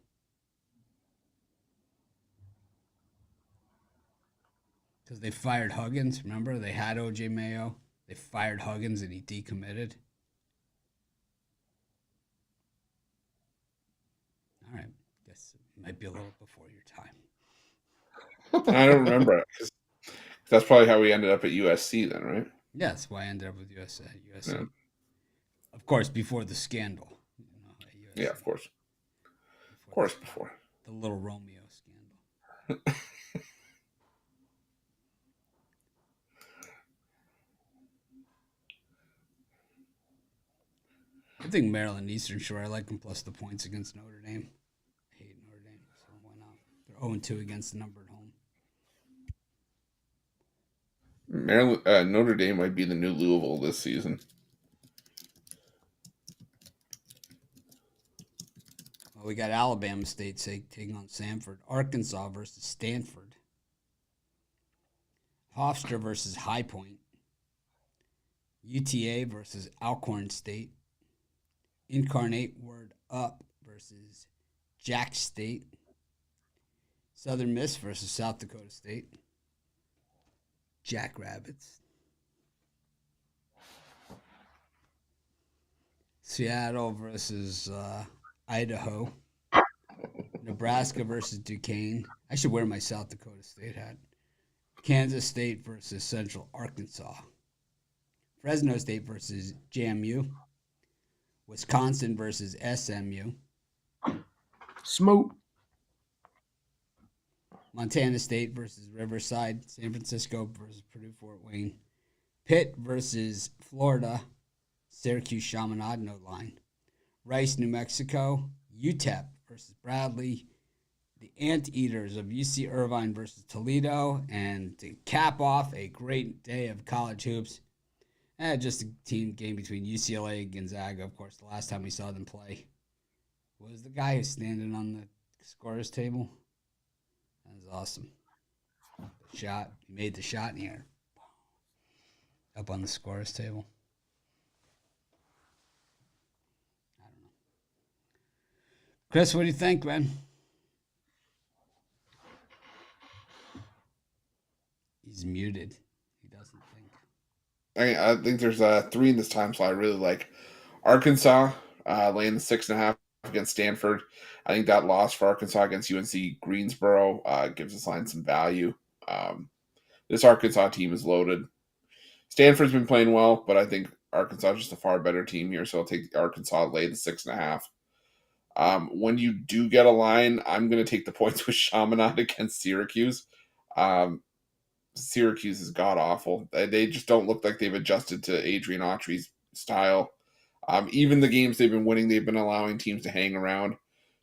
Because they fired Huggins. Remember, they had O.J. Mayo. They fired Huggins, and he decommitted. All right. Guess it might be a little before your time. I don't remember it. 'Cause that's probably how we ended up at USC then, right? Yeah, that's why I ended up with USC. Yeah. Of course, before the scandal. At USC. Yeah, of course. Of course, before. The little Romeo scandal. I think Maryland Eastern Shore. I like them plus the points against Notre Dame. I hate Notre Dame, so why not? They're 0-2 against the number at home. Maryland, Notre Dame might be the new Louisville this season. Well, we got Alabama State taking on Samford. Arkansas versus Stanford. Hofstra versus High Point. UTA versus Alcorn State. Incarnate Word Up versus Jack State. Southern Miss versus South Dakota State. Jackrabbits. Seattle versus Idaho. Nebraska versus Duquesne. I should wear my South Dakota State hat. Kansas State versus Central Arkansas. Fresno State versus JMU. Wisconsin versus SMU. Smoke. Montana State versus Riverside. San Francisco versus Purdue Fort Wayne. Pitt versus Florida. Syracuse Chaminade, no line. Rice, New Mexico. UTEP versus Bradley. The Anteaters of UC Irvine versus Toledo. And to cap off a great day of college hoops, just a team game between UCLA and Gonzaga. Of course, the last time we saw them play was the guy who's standing on the scorer's table. That was awesome. The shot. He made the shot in the air. Up on the scorer's table. I don't know. Chris, what do you think, man? He's muted. He doesn't think. I think there's three in this time slot I really like. Arkansas laying the 6.5 against Stanford. I think that loss for Arkansas against UNC Greensboro gives this line some value. This Arkansas team is loaded. Stanford's been playing well, but I think Arkansas is just a far better team here, so I'll take Arkansas, lay the 6.5. When you do get a line, I'm going to take the points with Chaminade against Syracuse. Syracuse is god-awful. They just don't look like they've adjusted to Adrian Autry's style. Even the games they've been winning, they've been allowing teams to hang around.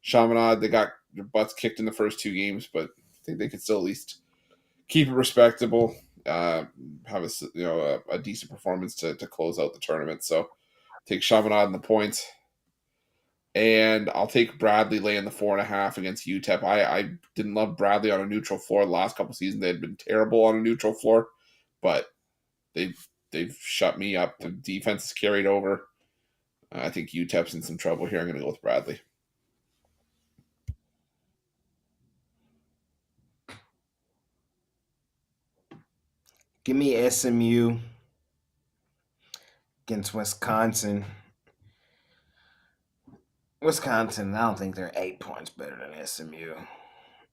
Chaminade, they got their butts kicked in the first two games, but I think they could still at least keep it respectable, have a decent performance to close out the tournament. So take Chaminade in the points. And I'll take Bradley laying the 4.5 against UTEP. I didn't love Bradley on a neutral floor the last couple seasons. They had been terrible on a neutral floor, but they've shut me up. The defense is carried over. I think UTEP's in some trouble here. I'm going to go with Bradley. Give me SMU against Wisconsin. Wisconsin, I don't think they're 8 points better than SMU.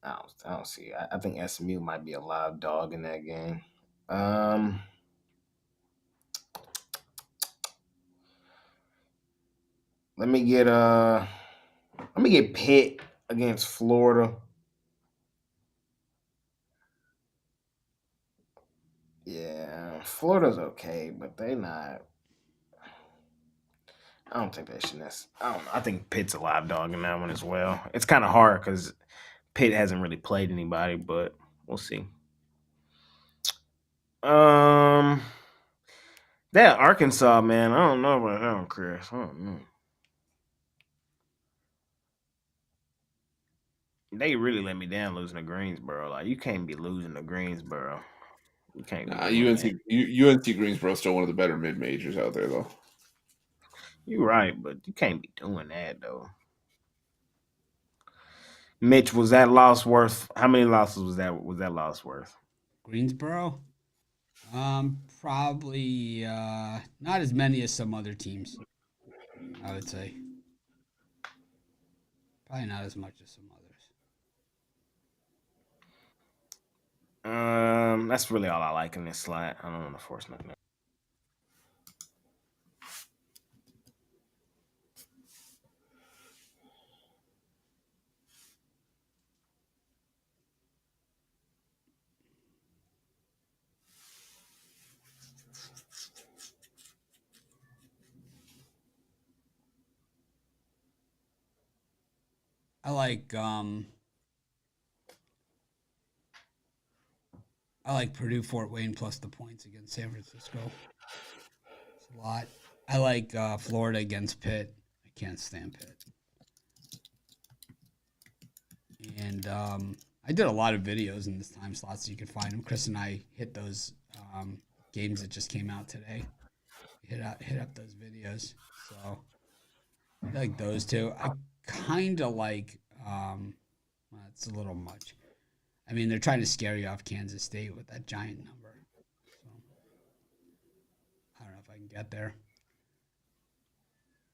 I don't see. I think SMU might be a live dog in that game. Let me get Pitt against Florida. Yeah, Florida's okay, but they not. I don't think they should. I think Pitt's a live dog in that one as well. It's kind of hard because Pitt hasn't really played anybody, but we'll see. That Arkansas, man, I don't know about that one, Chris. I don't know. They really let me down losing to Greensboro. Like, you can't be losing to Greensboro. You can't be Nah, doing that. UNC Greensboro is still one of the better mid majors out there, though. You're right, but you can't be doing that though. Mitch, was that loss worth? How many losses was that? Was that loss worth? Greensboro, probably not as many as some other teams. I would say probably not as much as some others. That's really all I like in this slide. I don't want to force nothing. I like Purdue Fort Wayne plus the points against San Francisco. It's a lot. I like Florida against Pitt. I can't stand Pitt. And I did a lot of videos in this time slot, so you can find them. Chris and I hit those games that just came out today. Hit up those videos. So I like those two. I kind of like. Well, it's a little much. I mean, they're trying to scare you off Kansas State with that giant number. So I don't know if I can get there.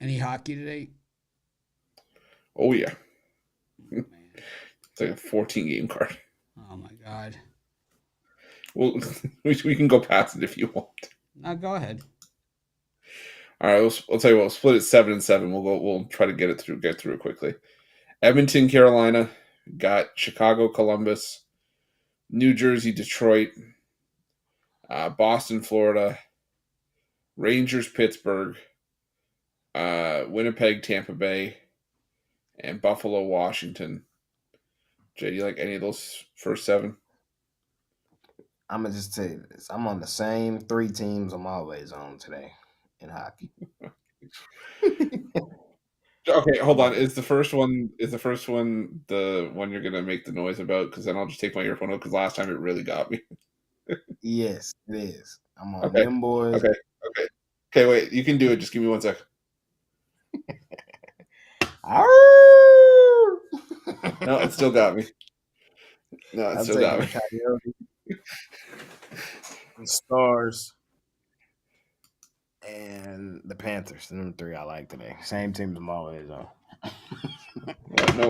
Any hockey today? Oh yeah, Oh, man. it's like a 14-game card. Oh my God. Well, we can go past it if you want. No, go ahead. All right, I'll tell you what. We'll split it 7-7. We'll try to get through it quickly. Edmonton, Carolina, got Chicago, Columbus, New Jersey, Detroit, Boston, Florida, Rangers, Pittsburgh, Winnipeg, Tampa Bay, and Buffalo, Washington. Jay, do you like any of those first 7? I'm gonna just tell you this. I'm on the same 3 teams I'm always on today in hockey. Okay, hold on. Is the first one the one you're gonna make the noise about? Because then I'll just take my earphone out. Because last time it really got me. Yes, it is. I'm on Okay. them boys. Okay. Wait. You can do it. Just give me 1 second. No, it still got me. No, it still got me. The Stars and the Panthers. Them 3 I like today. Same teams I'm always on.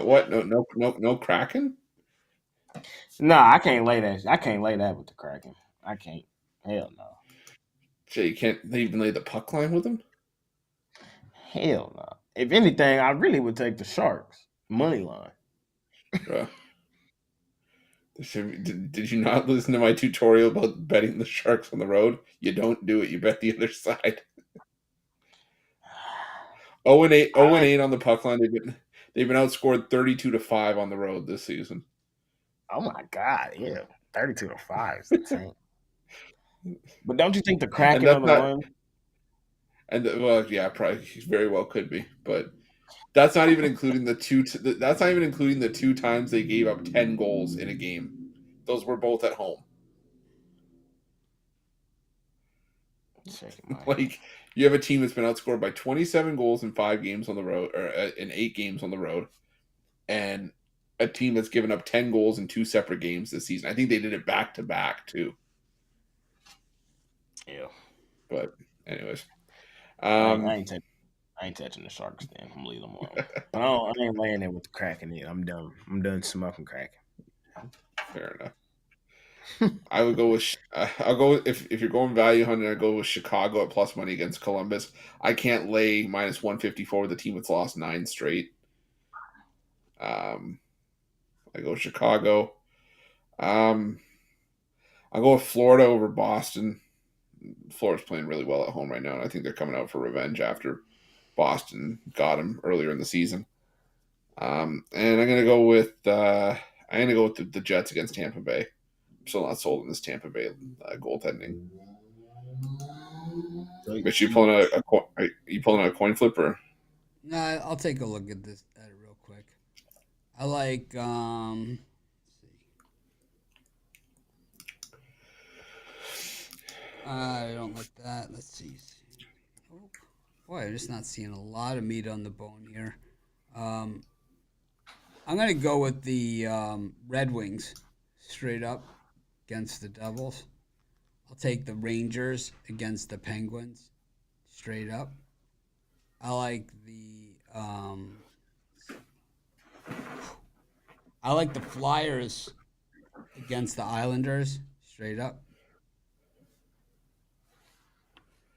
What? No Kraken? No, I can't lay that. I can't lay that with the Kraken. I can't. Hell no. Jay, you can't even lay the puck line with them? Hell no. If anything, I really would take the Sharks money line. Bro. Did you not listen to my tutorial about betting the Sharks on the road? You don't do it. You bet the other side. 0-8 on the puck line. They've been outscored 32-5 on the road this season. Oh my God! Yeah, 32-5 is insane. But don't you think the Kraken are the one? And well, yeah, probably very well could be, but that's not even including the 2. That's not even including the 2 times they gave up 10 goals in a game. Those were both at home. Like, you have a team that's been outscored by 27 goals in 5 games on the road, or in 8 games on the road, and a team that's given up 10 goals in 2 separate games this season. I think they did it back to back too. Yeah. But anyways, I ain't touching the Sharks. Then I'm leaving them alone. But I ain't laying there with the Kraken yet. I'm done. I'm done smoking Kraken. Fair enough. I would go with. I'll go if you're going value hunting. I go with Chicago at plus money against Columbus. I can't lay minus 154 with a team that's lost 9 straight. I go Chicago. I'll go with Florida over Boston. Florida's playing really well at home right now, and I think they're coming out for revenge after Boston got them earlier in the season. And I'm gonna go with the Jets against Tampa Bay. I'm still not sold on this Tampa Bay goaltending. Mitch, you pulling out a coin flip or? No, I'll take a look at it real quick. I like I don't like that. Let's see. Nope. Boy, I'm just not seeing a lot of meat on the bone here. I'm gonna go with the Red Wings straight up against the Devils. I'll take the Rangers against the Penguins straight up. I like the Flyers against the Islanders straight up.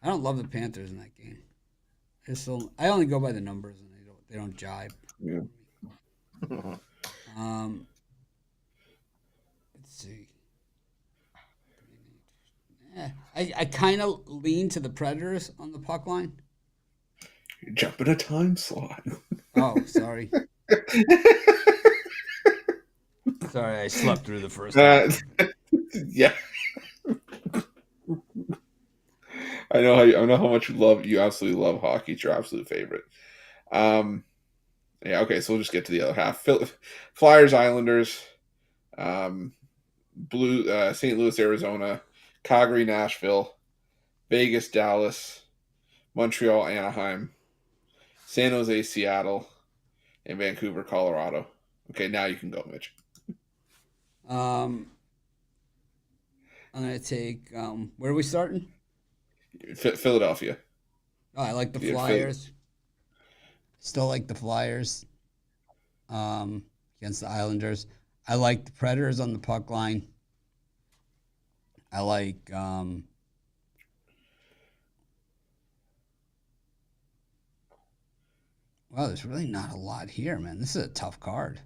I don't love the Panthers in that game. I only go by the numbers, and they don't jibe. Yeah. Let's see. I kind of lean to the Predators on the puck line. You're jumping a time slot. Oh, sorry. Sorry, I slept through the first half. Yeah. I know how much you absolutely love hockey. It's your absolute favorite. Yeah, okay, so we'll just get to the other half. Flyers, Islanders, St. Louis, Arizona, Calgary, Nashville, Vegas, Dallas, Montreal, Anaheim, San Jose, Seattle, and Vancouver, Colorado. Okay, now you can go, Mitch. I'm gonna take. Where are we starting? Philadelphia. Oh, I like the Flyers. Still like the Flyers. Against the Islanders. I like the Predators on the puck line. I like. Well, there's really not a lot here, man. This is a tough card.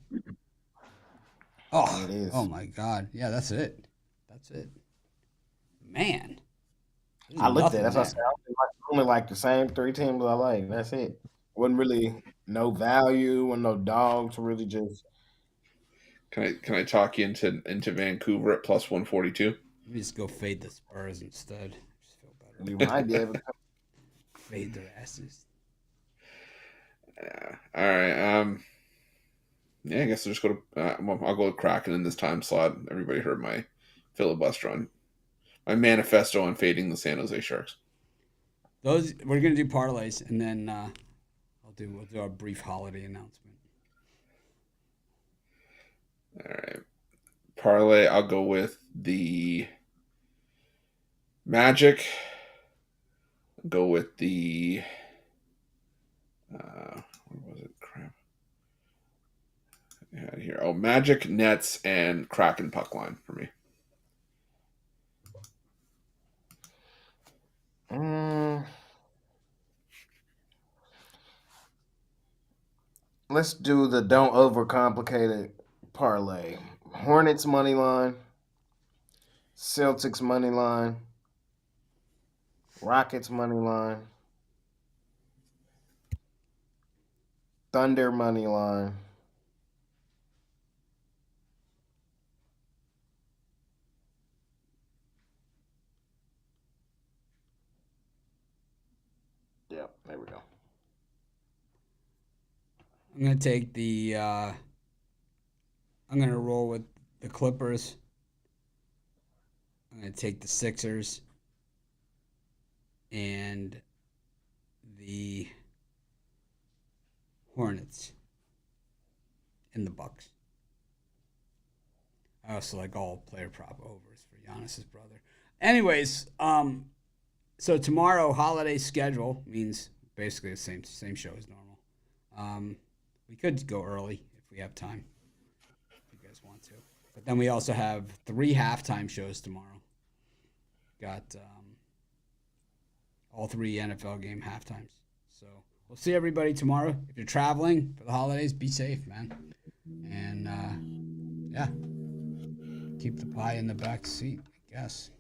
Oh, It is. Oh my God. Yeah, that's it. That's it. Man. I looked at it. That's what I said. I only like the same 3 teams I like. That's it. Wasn't really no value and no dogs. Really just. Can I talk you into Vancouver at plus 142? Let me just go fade the Spurs instead. Just feel better. You might be able to. Fade their asses. All right. Yeah, I guess I'll just go to. I'll go with Kraken in this time slot. Everybody heard my filibuster on my manifesto on fading the San Jose Sharks. We're gonna do parlays, and then we'll do our brief holiday announcement. All right, parlay. I'll go with the Magic. I'll go with the. What was it? Crap. Yeah, here. Oh, Magic, Nets, and Kraken puck line for me. Let's do the don't overcomplicate it parlay. Hornets money line, Celtics money line, Rockets money line, Thunder money line. Yep, there we go. I'm gonna take I'm gonna roll with the Clippers. I'm gonna take the Sixers and the Hornets and the Bucks. I also like all player prop overs for Giannis's brother. Anyways, so tomorrow holiday schedule means basically the same show as normal. We could go early if we have time, if you guys want to. But then we also have 3 halftime shows tomorrow. Got all 3 NFL game halftimes. So we'll see everybody tomorrow. If you're traveling for the holidays, be safe, man. And yeah, keep the pie in the back seat, I guess.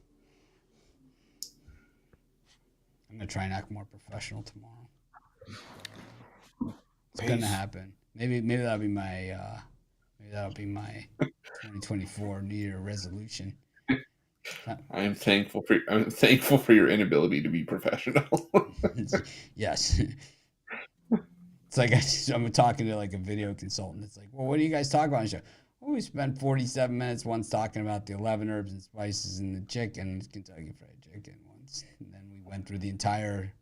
I'm gonna try and act more professional tomorrow. It's gonna happen. Maybe that'll be my 2024 New Year resolution. I'm thankful for your inability to be professional. Yes. It's like I'm talking to like a video consultant. It's like, well, what do you guys talk about on the show? Well, we spent 47 minutes once talking about the 11 herbs and spices and the chicken, Kentucky Fried Chicken once. And then we went through the entire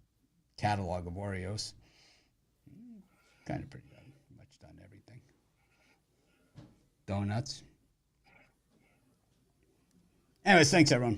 catalog of Oreos. Kind of pretty much done everything. Donuts. Anyways, thanks everyone.